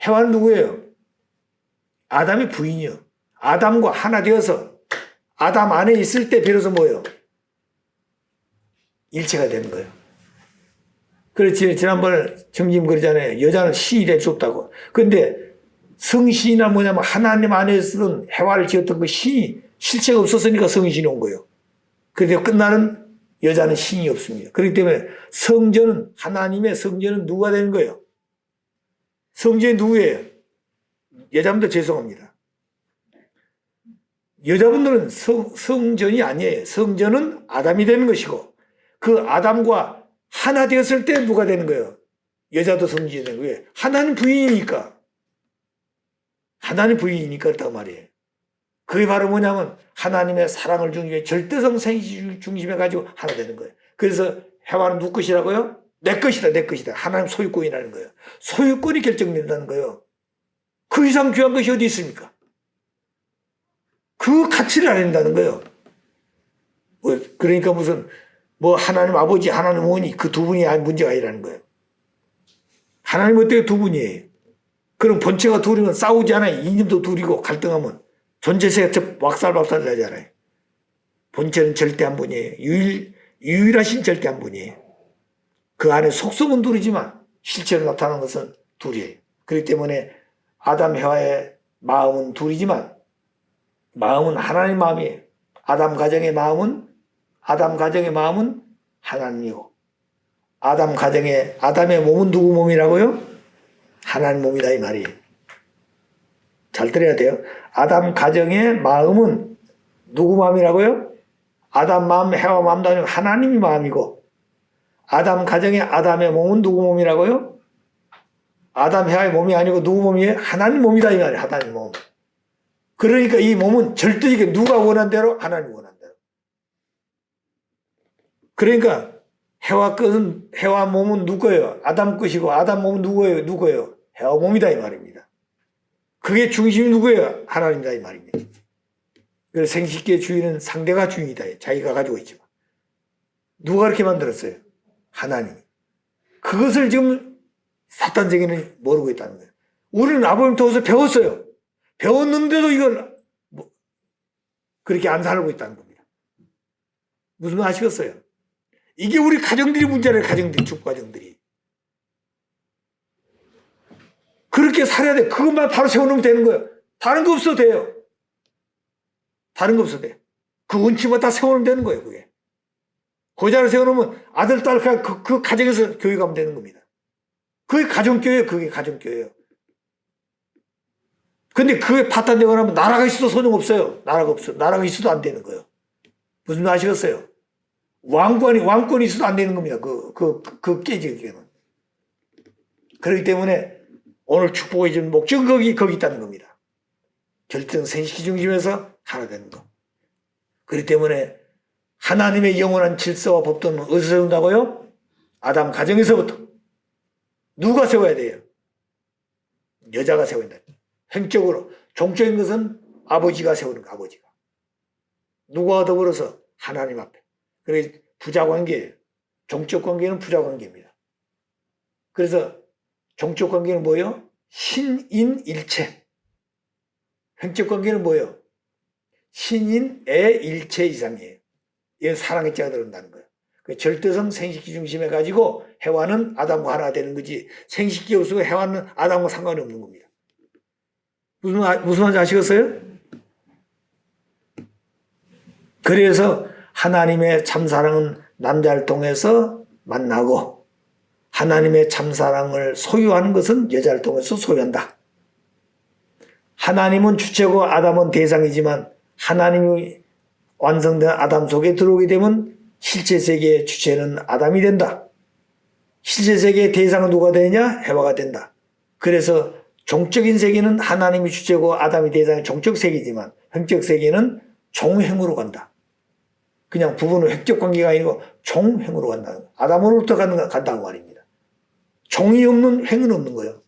해와는 누구예요? 아담의 부인이요. 아담과 하나 되어서 아담 안에 있을 때 비로소 뭐예요? 일체가 되는 거예요. 그렇지. 지난번에 정님 그러잖아요. 여자는 신이 될 수 없다고. 그런데 성신이나 뭐냐면 하나님 안에 쓰던 해와를 지었던 그 신이 실체가 없었으니까 성신이 온 거예요. 그런데 끝나는 여자는 신이 없습니다. 그렇기 때문에 성전은 하나님의 성전은 누가 되는 거예요? 성전이 누구예요? 여자분들 죄송합니다. 여자분들은 성전이 아니에요. 성전은 아담이 되는 것이고 그 아담과 하나 되었을 때 누가 되는 거예요? 여자도 성전이 되는 거예요. 하나님 부인이니까. 하나님 부인이니까 그렇단 말이에요. 그게 바로 뭐냐면 하나님의 사랑을 중심에 절대성 생식 중심에 가지고 하나 되는 거예요. 그래서 해와는 누구 것이라고요? 내 것이다, 내 것이다. 하나님 소유권이라는 거예요. 소유권이 결정된다는 거예요. 그 이상 귀한 것이 어디 있습니까? 그 가치를 알아낸다는 거예요. 그러니까 무슨 하나님 아버지, 하나님 어머니 그 두 분이 문제가 아니라는 거예요. 하나님 어때요? 두 분이에요. 그럼 본체가 둘이면 싸우지 않아요. 이념도 둘이고 갈등하면 전체세가 왁살박살 나잖아요. 본체는 절대 한 분이에요. 유일하신 절대 한 분이에요. 그 안에 속성은 둘이지만 실체로 나타나는 것은 둘이에요. 그렇기 때문에 아담 해와의 마음은 둘이지만 마음은 하나님 마음이에요. 아담 가정의 마음은 하나님이고, 아담의 몸은 누구 몸이라고요? 하나님 몸이다 이 말이에요. 잘 들어야 돼요. 아담 가정의 마음은 누구 마음이라고요? 아담 마음, 해와 마음도 아니고 하나님이 마음이고, 아담 가정의 아담의 몸은 누구 몸이라고요? 아담 해와의 몸이 아니고 누구 몸이에요? 하나님 몸이다 이 말이에요. 하나님 몸. 그러니까 이 몸은 절대적인 누가 원한 대로 하나님 원한 대로. 그러니까 해와 몸은 누구예요? 아담 것이고 아담 몸은 누구예요? 해와 몸이다 이 말입니다. 그게 중심이 누구예요? 하나님이다 이 말입니다. 그래서 생식기의 주인은 상대가 주인이다. 자기가 가지고 있지만. 누가 그렇게 만들었어요? 하나님이. 그것을 지금 사탄적인은 모르고 있다는 거예요. 우리는 아버님 통해서 배웠어요. 배웠는데도 이걸 그렇게 안 살고 있다는 겁니다. 무슨 말 아시겠어요? 이게 우리 가정들이 문제래요. 축복 가정들이. 그렇게 살아야 돼. 그것만 바로 세워놓으면 되는 거예요. 다른 거 없어도 돼요. 그 원칙만 다 세워놓으면 되는 거예요. 그게. 그 자리에 세워놓으면 아들, 딸, 그 가정에서 교육하면 되는 겁니다. 그게 가정교회예요. 근데 그게 파탄되고 나면 나라가 있어도 소용없어요. 나라가 있어도 안 되는 거예요. 무슨 말 아시겠어요? 왕권이 있어도 안 되는 겁니다. 깨지기에는. 그렇기 때문에 오늘 축복의 준 목적은 거기 있다는 겁니다. 결정 생식기 중심에서 하나 되는 거. 그렇기 때문에 하나님의 영원한 질서와 법도는 어디서 세운다고요? 아담 가정에서부터. 누가 세워야 돼요? 여자가 세워야 된다. 행적으로. 종적인 것은 아버지가 세우는 거, 아버지가. 누구와 더불어서? 하나님 앞에. 그래서 부자 관계예요. 종적 관계는 부자 관계입니다. 그래서 종적 관계는 뭐예요? 신인일체. 행적 관계는 뭐예요? 신인의 일체 이상이에요. 이건 사랑의 자가 들어온다는 거예요. 그 절대성 생식기 중심에 가지고 해와는 아담과 하나 되는 거지, 생식기 없으면 해와는 아담과 상관이 없는 겁니다. 무슨 말인지 아시겠어요? 그래서 하나님의 참사랑은 남자를 통해서 만나고, 하나님의 참사랑을 소유하는 것은 여자를 통해서 소유한다. 하나님은 주체고 아담은 대상이지만 하나님이 완성된 아담 속에 들어오게 되면 실제 세계의 주체는 아담이 된다. 실제 세계의 대상은 누가 되느냐? 해와가 된다. 그래서 종적인 세계는 하나님이 주체고 아담이 대상의 종적 세계지만 행적 세계는 종행으로 간다. 그냥 부부는 획적 관계가 아니고 종행으로 간다. 아담으로부터 간다고 말입니다. 종이 없는 행은 없는 거예요.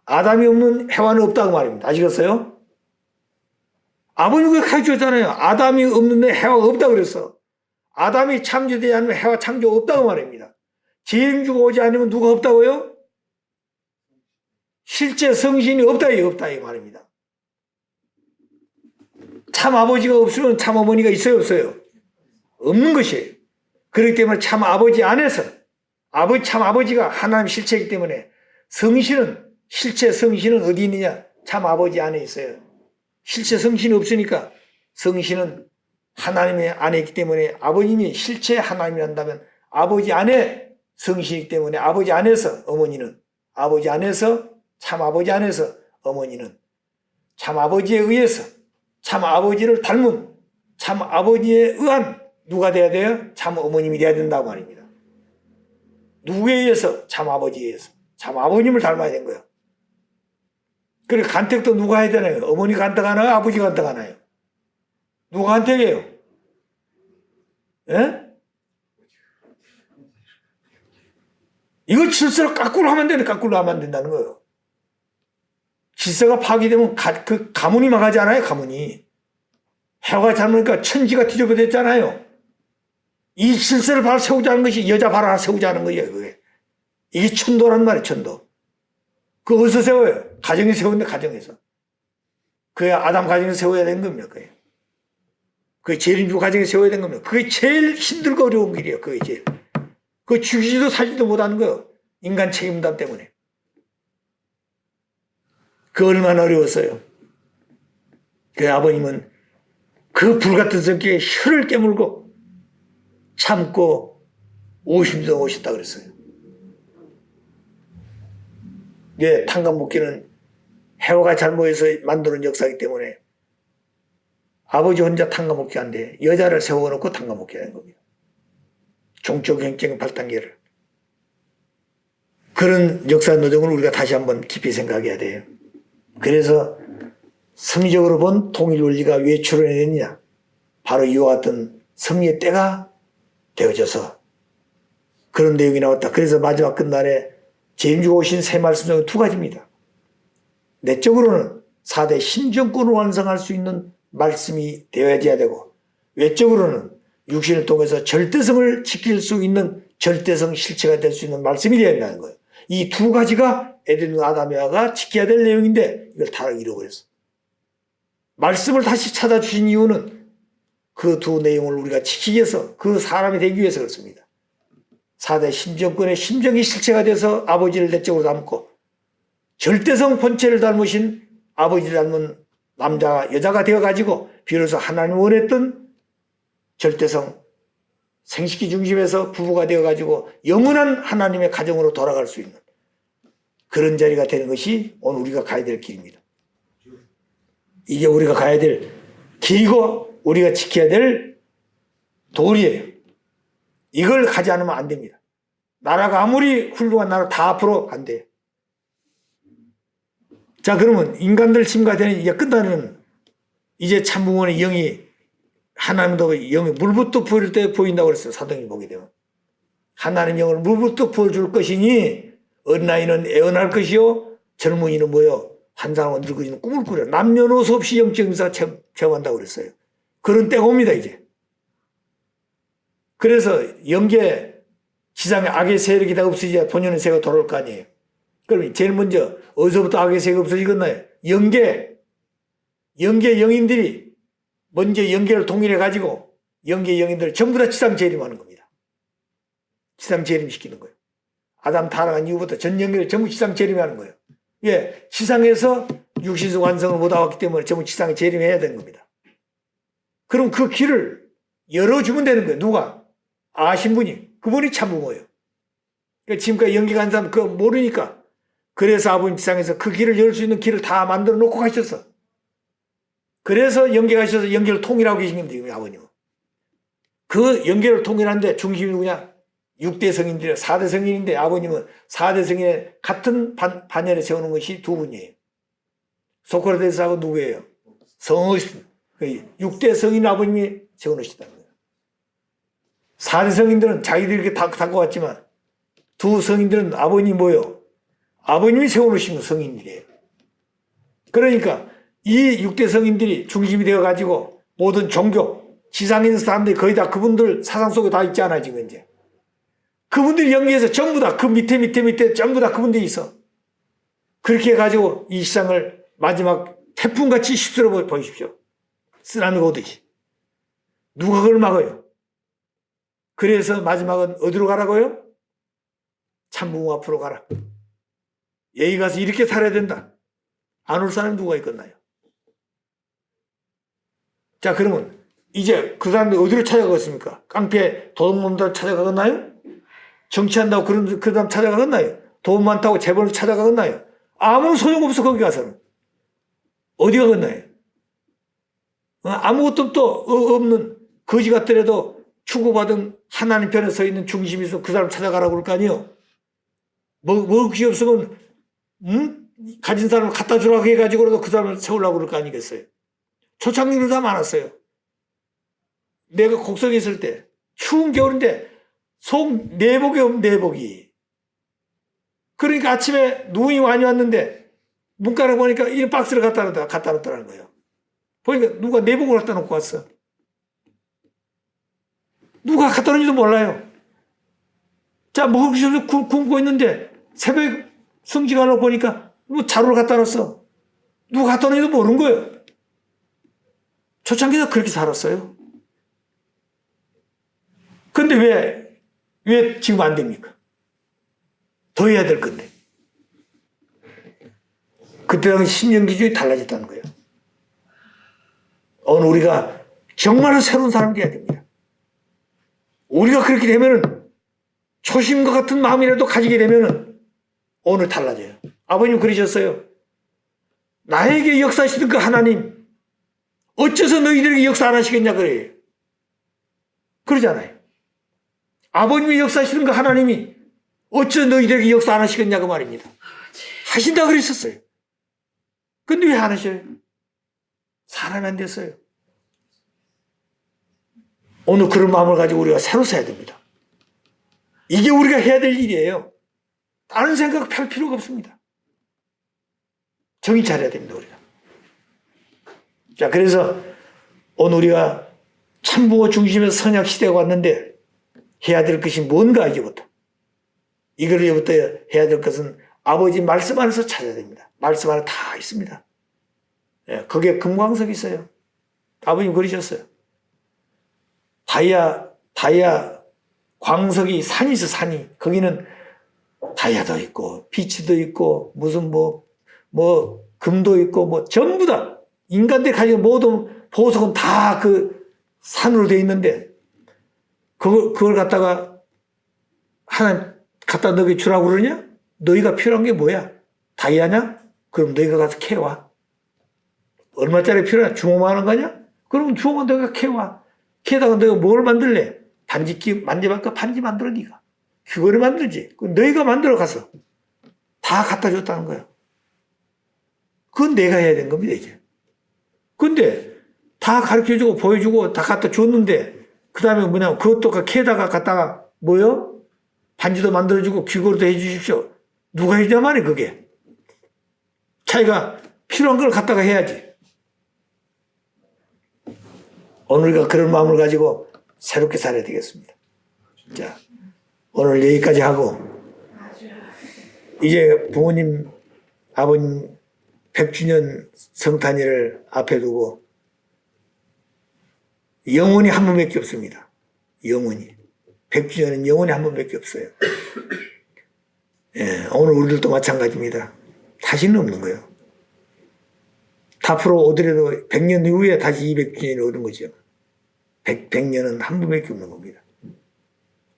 아담이 없는 해와는 없다고 말입니다. 아시겠어요? 아버님이 가르쳐줬잖아요. 아담이 없는데 해와가 없다고 그랬어. 아담이 창조되지 않으면 해와 창조 없다고 말입니다. 재림주가 오지 않으면 누가 없다고요? 실제 성신이 없다 이 말입니다. 참 아버지가 없으면 참 어머니가 있어요 없어요? 없는 것이에요. 그렇기 때문에 참 아버지 안에서 참 아버지가 하나님 실체이기 때문에 실체 성신은 어디 있느냐? 참 아버지 안에 있어요. 실체 성신이 없으니까 성신은 하나님의 안에 있기 때문에 아버님이 실체 하나님이 한다면 아버지 안에 성신이기 때문에 아버지 안에서 어머니는, 아버지 안에서 참 아버지 안에서 어머니는 참 아버지에 의해서 참 아버지를 닮은 참 아버지에 의한 누가 돼야 돼요? 참 어머님이 돼야 된다고 말입니다. 누구에 의해서? 참 아버지에 의해서. 참 아버님을 닮아야 된 거예요. 그리고 간택도 누가 해야 되나요? 어머니 간택하나요? 아버지 간택하나요? 누가 간택해요? 예? 이거 질서를 거꾸로 하면 하면 안 된다는 거예요. 질서가 파괴되면 그 가문이 망하지 않아요? 가문이. 해와가 잘못하니까 천지가 뒤집어졌잖아요. 이 질서를 바로 세우자는 것이 여자 바로 하나 세우자는 거예요. 그게. 이게 천도란 말이에요. 천도. 그거 어디서 세워요? 가정에 세우는데 가정에서. 그게 아담 가정에서 세워야 되는 겁니다. 그게. 그게 재림주 가정에 세워야 되는 겁니다. 그게 제일 힘들고 어려운 길이에요. 그게 제일. 그거 죽이지도 살지도 못하는 거예요. 인간 책임감 때문에. 그 얼마나 어려웠어요. 그 아버님은 그 불같은 성격에 혀를 깨물고 참고 50년 오셨다 그랬어요. 예, 탄광목기는 해화가 잘 모여서 만드는 역사이기 때문에 아버지 혼자 탄광목기 안 돼. 여자를 세워놓고 탄광목기 하는 겁니다. 종적 행정 8단계를. 그런 역사 노정을 우리가 다시 한번 깊이 생각해야 돼요. 그래서 성리적으로 본 통일 원리가 왜 출현했느냐. 바로 이와 같은 성리의 때가 되어져서 그런 내용이 나왔다. 그래서 마지막 끝날에 재임주가 오신 세 말씀 중에 두 가지입니다. 내적으로는 4대 신정권을 완성할 수 있는 말씀이 되어야 되고, 외적으로는 육신을 통해서 절대성을 지킬 수 있는 절대성 실체가 될 수 있는 말씀이 되어야 한다는 거예요. 이 두 가지가 에덴 아담에와가 지켜야 될 내용인데 이걸 다 잃어버렸어. 말씀을 다시 찾아주신 이유는 그 두 내용을 우리가 지키기 위해서, 그 사람이 되기 위해서 그렇습니다. 4대 심정권의 심정이 실체가 돼서 아버지를 내적으로 닮고, 절대성 본체를 닮으신 아버지를 닮은 남자가 여자가 되어가지고 비로소 하나님 원했던 절대성 생식기 중심에서 부부가 되어가지고 영원한 하나님의 가정으로 돌아갈 수 있는 그런 자리가 되는 것이 오늘 우리가 가야 될 길입니다. 이게 우리가 가야 될 길이고 우리가 지켜야 될 도리예요. 이걸 가지 않으면 안 됩니다. 나라가 아무리 훌륭한 나라 다 앞으로 안 돼요. 자, 그러면 인간들 침과되는 이제 끝나는 이제 참부원의 영이 하나님도 영이 물부터 부을 때 보인다고 그랬어요. 사도행전 보게 되면. 하나님 영을 물부터 부어줄 것이니 어린아이는 애언할 것이요 젊은이는 뭐요? 환상은 늙어지는 꿈을 꾸려. 남녀노소 없이 영적 영사가 체험한다고 그랬어요. 그런 때가 옵니다 이제. 그래서 영계 지상에 악의 세력이 다 없어져야 본연의 세가 돌아올 거 아니에요. 그럼 제일 먼저 어디서부터 악의 세가 없어지겠나요? 영계 영인들이 먼저 영계를 통일해 가지고 영계 영인들을 전부 다 지상 재림하는 겁니다. 지상 재림시키는 거예요. 아담 타락한 이후부터 전 영계를 전부 지상 재림하는 거예요. 예, 지상에서 육신적 완성을 못 하왔기 때문에 전부 지상에 재림해야 되는 겁니다. 그럼 그 길을 열어주면 되는 거예요. 누가? 아신 분이. 그분이 참부모예요. 그러니까 지금까지 연기 간 사람 그거 모르니까. 그래서 아버님 지상에서 그 길을 열 수 있는 길을 다 만들어 놓고 가셨어. 그래서 연계 가셔서 연계를 통일하고 계신 겁니다. 아버님은. 그 연계를 통일하는데 중심이 누구냐? 6대 성인들, 4대 성인인데 아버님은 4대 성인의 같은 반열에 세우는 것이 두 분이에요. 소크라테스하고 누구예요? 성어십. 6대 성인 아버님이 세워놓으시다는 거예요. 4대 성인들은 자기들이 이렇게 다 갖고 왔지만 두 성인들은 아버님이 뭐예요? 아버님이 세워놓으신 거 성인들이에요. 그러니까 이 6대 성인들이 중심이 되어가지고 모든 종교, 지상에 있는 사람들이 거의 다 그분들 사상 속에 다 있지 않아, 지금 이제. 그분들이 연계해서 전부 다 그 밑에 전부 다 그분들이 있어. 그렇게 해가지고 이 세상을 마지막 태풍같이 휩쓸어 보십시오. 쓰나미가 오듯이. 누가 그걸 막아요? 그래서 마지막은 어디로 가라고요? 참부모 앞으로 가라. 여기 가서 이렇게 살아야 된다. 안 올 사람이 누가 있겠나요? 자, 그러면 이제 그 사람들이 어디로 찾아가겠습니까? 깡패 도둑놈들 찾아가겠나요? 정치한다고 그 사람 찾아가겠나요? 돈 많다고 재벌을 찾아가겠나요? 아무런 소용없어. 거기 가서는. 어디 가겠나요? 아무것도 또 없는 거지 같더라도 추구받은 하나님 편에 서 있는 중심에서 그 사람 찾아가라고 그럴 거 아니에요? 먹을 게 없으면 가진 사람을 갖다 주라고 해가지고라도 그 사람을 세우려고 그럴 거 아니겠어요? 초창기로 다 많았어요. 내가 곡성에 있을 때 추운 겨울인데 속 내복이 없는 내복이. 그러니까 아침에 누이 많이 왔는데 문가를 보니까 이 박스를 갖다 놨다는 거예요. 보니까 누가 내복을 갖다 놓고 왔어. 누가 갖다 놓은지도 몰라요. 자, 먹을 것이 없어 굶고 있는데 새벽 성지간을 보니까 뭐 자루를 갖다 놨어. 누가 갖다 놓은지도 모르는 거예요. 초창기에서 그렇게 살았어요. 근데 왜 지금 안 됩니까? 더 해야 될 건데. 그때 당시 심령 기준이 달라졌다는 거예요. 오늘 우리가 정말로 새로운 사람이 되어야 됩니다. 우리가 그렇게 되면은 초심과 같은 마음이라도 가지게 되면은 오늘 달라져요. 아버님 그러셨어요. 나에게 역사하시던 그 하나님 어째서 너희들에게 역사 안 하시겠냐 그래요. 그러잖아요. 아버님이 역사하시던 그 하나님이 어째서 너희들에게 역사 안 하시겠냐 그 말입니다. 하신다 그랬었어요. 근데 왜 안 하셔요? 사람이 안 됐어요. 오늘 그런 마음을 가지고 우리가 새로 서야 됩니다. 이게 우리가 해야 될 일이에요. 다른 생각 할 필요가 없습니다. 정신 차려야 됩니다, 우리가. 자, 그래서 오늘 우리가 참부모 중심에서 선약 시대가 왔는데 해야 될 것이 뭔가 이제부터. 이걸부터 해야 될 것은 아버지 말씀 안에서 찾아야 됩니다. 말씀 안에 다 있습니다. 예, 거기에 금광석이 있어요. 아버님 그러셨어요. 다이아 광석이 산이 있어, 산이. 거기는 다이아도 있고, 비치도 있고, 무슨 금도 있고, 전부 다. 인간들이 가진 모든 보석은 다 그 산으로 되어 있는데, 그걸 갖다가 하나 갖다 너에게 주라고 그러냐? 너희가 필요한 게 뭐야? 다이아냐? 그럼 너희가 가서 캐와. 얼마짜리 필요하냐? 주먹만 하는 거냐? 그럼 주먹만 너희가 캐와. 캐다가 너희가 뭘 만들래? 반지 만져볼까? 반지 만들어 니가. 귀걸이 만들지. 너희가 만들어 가서 다 갖다 줬다는 거야. 그건 내가 해야 되는 겁니다, 이제. 근데 다 가르쳐주고 보여주고 다 갖다 줬는데 그 다음에 뭐냐면 그것도 캐다가 갖다가 뭐요? 반지도 만들어주고 귀걸이도 해주십시오. 누가 해주냐 말이야, 그게. 자기가 필요한 걸 갖다가 해야지. 오늘 우리가 그런 마음을 가지고 새롭게 살아야 되겠습니다. 자, 오늘 여기까지 하고 이제 부모님, 아버님 100주년 성탄일을 앞에 두고 영원히 한 번밖에 없습니다. 영원히. 100주년은 영원히 한 번밖에 없어요. 예, 오늘 우리들도 마찬가지입니다. 다시는 없는 거예요. 앞으로 오더라도 100년 이후에 다시 200주년이 오는 거죠. 100년은 한 번밖에 없는 겁니다.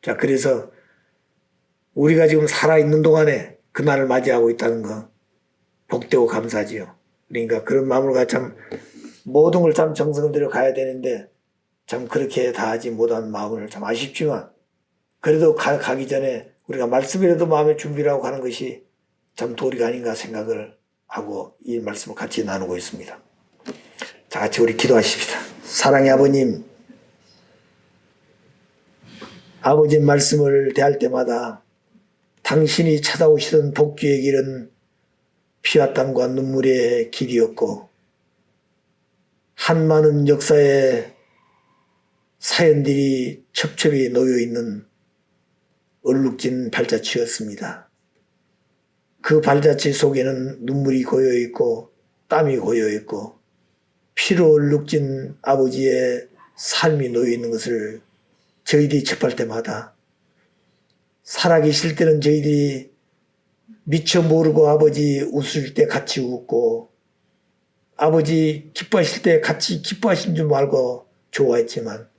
자, 그래서 우리가 지금 살아있는 동안에 그날을 맞이하고 있다는 거 복되고 감사지요. 그러니까 그런 마음으로 참 모든 걸 참 정성을 들여 가야 되는데 참 그렇게 다 하지 못한 마음을 참 아쉽지만 그래도 가기 전에 우리가 말씀이라도 마음에 준비를 하고 가는 것이 참 도리가 아닌가 생각을 하고 이 말씀을 같이 나누고 있습니다. 자, 같이 우리 기도하십시다. 사랑의 아버님, 아버지 말씀을 대할 때마다 당신이 찾아오시던 복귀의 길은 피와 땀과 눈물의 길이었고 한많은 역사의 사연들이 첩첩이 놓여있는 얼룩진 발자취였습니다. 그 발자취 속에는 눈물이 고여있고 땀이 고여있고 피로 얼룩진 아버지의 삶이 놓여있는 것을 저희들이 접할 때마다 살아계실 때는 저희들이 미처 모르고 아버지 웃을 때 같이 웃고 아버지 기뻐하실 때 같이 기뻐하신 줄 알고 좋아했지만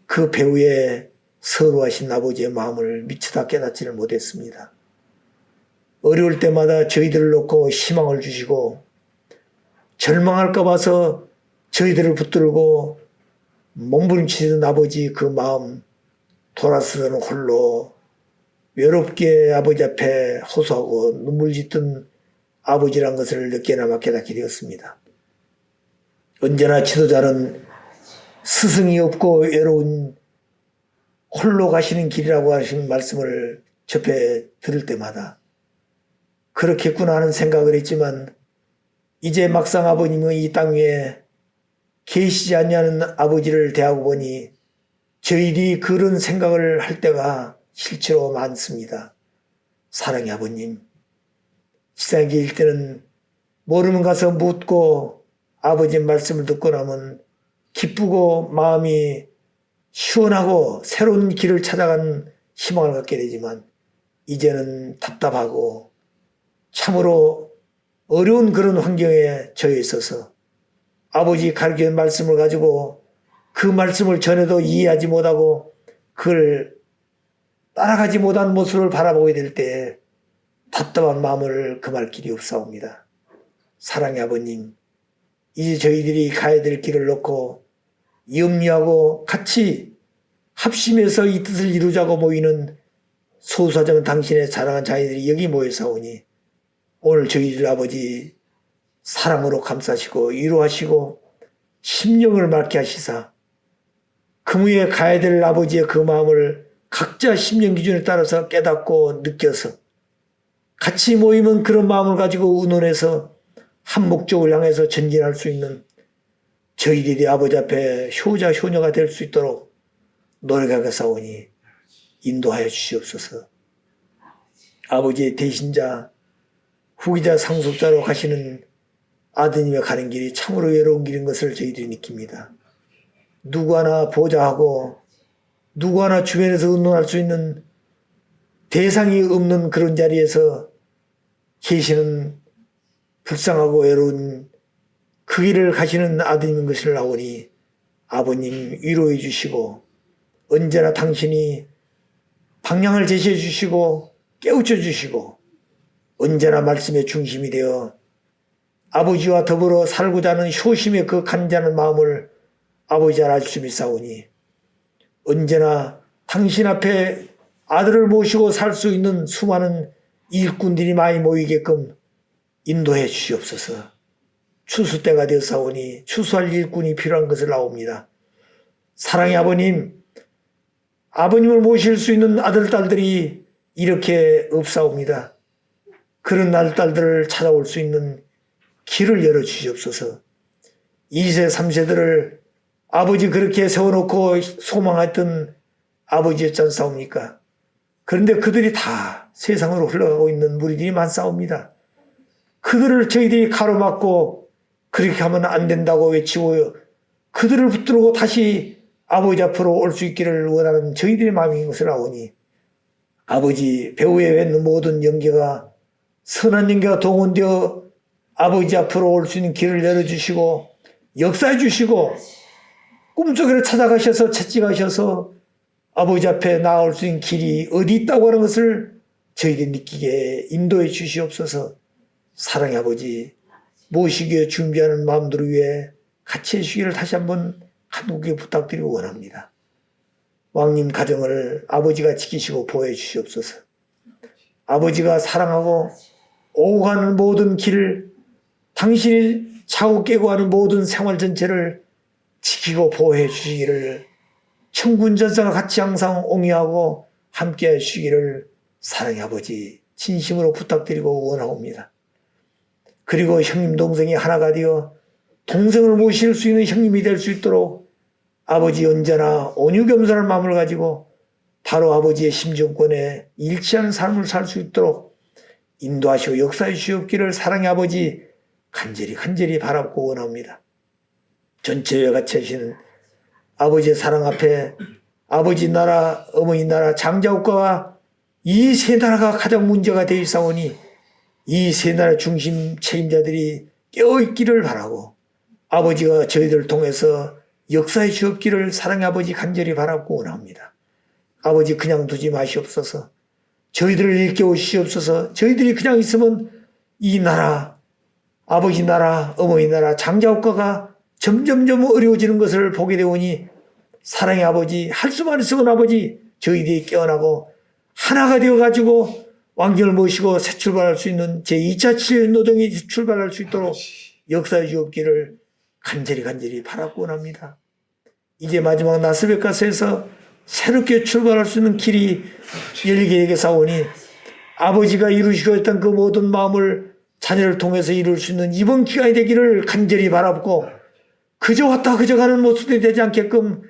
그 배후에 서러하신 아버지의 마음을 미처 다 깨닫지를 못했습니다. 어려울 때마다 저희들을 놓고 희망을 주시고 절망할까 봐서 저희들을 붙들고 몸부림치던 아버지 그 마음 돌아서는 홀로 외롭게 아버지 앞에 호소하고 눈물 짓던 아버지란 것을 늦게나마 깨닫게 되었습니다. 언제나 지도자는 스승이 없고 외로운 홀로 가시는 길이라고 하신 말씀을 접해 들을 때마다 그렇겠구나 하는 생각을 했지만 이제 막상 아버님의 이 땅 위에 계시지 않냐는 아버지를 대하고 보니 저희들이 그런 생각을 할 때가 실제로 많습니다. 사랑의 아버님, 세상에 계실 때는 모르면 가서 묻고 아버지의 말씀을 듣고 나면 기쁘고 마음이 시원하고 새로운 길을 찾아간 희망을 갖게 되지만 이제는 답답하고 참으로 어려운 그런 환경에 처해 있어서 아버지 가르친 말씀을 가지고 그 말씀을 전해도 이해하지 못하고 그걸 따라가지 못한 모습을 바라보게 될 때 답답한 마음을 금할 길이 없사옵니다. 사랑의 아버님, 이제 저희들이 가야 될 길을 놓고 염려하고 같이 합심해서 이 뜻을 이루자고 모이는 소수하지만 당신의 사랑한 자녀들이 여기 모여사오니 오늘 저희들 아버지 사랑으로 감싸시고 위로하시고 심령을 맑게 하시사 그무에 가야 될 아버지의 그 마음을 각자 심령 기준에 따라서 깨닫고 느껴서 같이 모이면 그런 마음을 가지고 의논해서 한 목적을 향해서 전진할 수 있는 저희들이 아버지 앞에 효자 효녀가 될 수 있도록 노력하겠사오니 인도하여 주시옵소서. 아버지의 대신자 후기자 상속자로 가시는 아드님의 가는 길이 참으로 외로운 길인 것을 저희들이 느낍니다. 누구 하나 보좌하고 누구 하나 주변에서 의논할 수 있는 대상이 없는 그런 자리에서 계시는 불쌍하고 외로운 그 길을 가시는 아드님인 것을 나오니 아버님 위로해 주시고 언제나 당신이 방향을 제시해 주시고 깨우쳐 주시고 언제나 말씀의 중심이 되어 아버지와 더불어 살고자 하는 효심의 그 간절한 마음을 아버지 알아주심이 싸우니 언제나 당신 앞에 아들을 모시고 살 수 있는 수많은 일꾼들이 많이 모이게끔 인도해 주시옵소서. 추수 때가 되었사오니 추수할 일꾼이 필요한 것을 나옵니다. 사랑의 아버님, 아버님을 모실 수 있는 아들, 딸들이 이렇게 없사옵니다. 그런 아들, 딸들을 찾아올 수 있는 길을 열어주시옵소서. 2세, 3세들을 아버지 그렇게 세워놓고 소망했던 아버지였지 않사옵니까? 그런데 그들이 다 세상으로 흘러가고 있는 무리들이 많사옵니다. 그들을 저희들이 가로막고 그렇게 하면 안 된다고 외치고 그들을 붙들고 다시 아버지 앞으로 올 수 있기를 원하는 저희들의 마음인 것을 아오니 아버지 배후에 있는 모든 연계가 선한 연계가 동원되어 아버지 앞으로 올 수 있는 길을 열어주시고 역사해 주시고 꿈속으로 찾아가셔서 채찍하셔서 아버지 앞에 나올 수 있는 길이 어디 있다고 하는 것을 저희들이 느끼게 인도해 주시옵소서. 사랑의 아버지 모시기 위해 준비하는 마음들을 위해 같이 해주시기를 다시 한번 간곡히 부탁드리고 원합니다. 왕님 가정을 아버지가 지키시고 보호해 주시옵소서. 아버지가 사랑하고 오고 가는 모든 길을 당신이 차고 깨고 하는 모든 생활 전체를 지키고 보호해 주시기를 천군전사가 같이 항상 옹이하고 함께 해 주시기를 사랑의 아버지 진심으로 부탁드리고 원하옵니다. 그리고 형님 동생이 하나가 되어 동생을 모실 수 있는 형님이 될 수 있도록 아버지 언제나 온유겸손한 마음을 가지고 바로 아버지의 심정권에 일치하는 삶을 살 수 있도록 인도하시고 역사해 주시옵기를 사랑의 아버지 간절히 바라고 원합니다. 전체에 같이 하시는 아버지의 사랑 앞에 아버지 나라, 어머니 나라, 장자국가와 이 세 나라가 가장 문제가 되어 있사오니 이 세 나라 중심 책임자들이 깨어있기를 바라고 아버지가 저희들을 통해서 역사해 주옵기를 사랑의 아버지 간절히 바라고 원합니다. 아버지 그냥 두지 마시옵소서. 저희들을 일깨우시옵소서. 저희들이 그냥 있으면 이 나라, 아버지 나라, 어머니 나라, 장자국가가 점점점 어려워지는 것을 보게 되오니 사랑의 아버지 할 수만 있으면 아버지 저희들이 깨어나고 하나가 되어가지고 왕정을 모시고 새 출발할 수 있는 제2차 칠 노동이 출발할 수 있도록 역사해 주옵기를 간절히 바라고 원합니다. 이제 마지막 나스베가스에서 새롭게 출발할 수 있는 길이 열리게 되겠사오니 아버지가 이루시고 했던 그 모든 마음을 자녀를 통해서 이룰 수 있는 이번 기간이 되기를 간절히 바라고 그저 왔다 그저 가는 모습이 되지 않게끔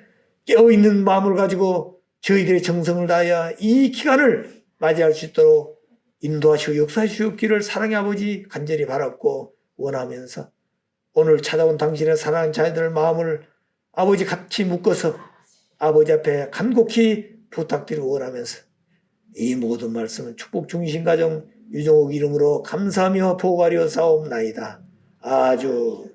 깨어있는 마음을 가지고 저희들의 정성을 다하여 이 기간을 맞이할 수 있도록 인도하시고 역사해 주옵기를 사랑의 아버지 간절히 바라고 원하면서 오늘 찾아온 당신의 사랑하는 자녀들의 마음을 아버지 같이 묶어서 아버지 앞에 간곡히 부탁드리고 원하면서 이 모든 말씀은 축복 중심 가정 유종옥 이름으로 감사하며 보고하려 사옵나이다. 아주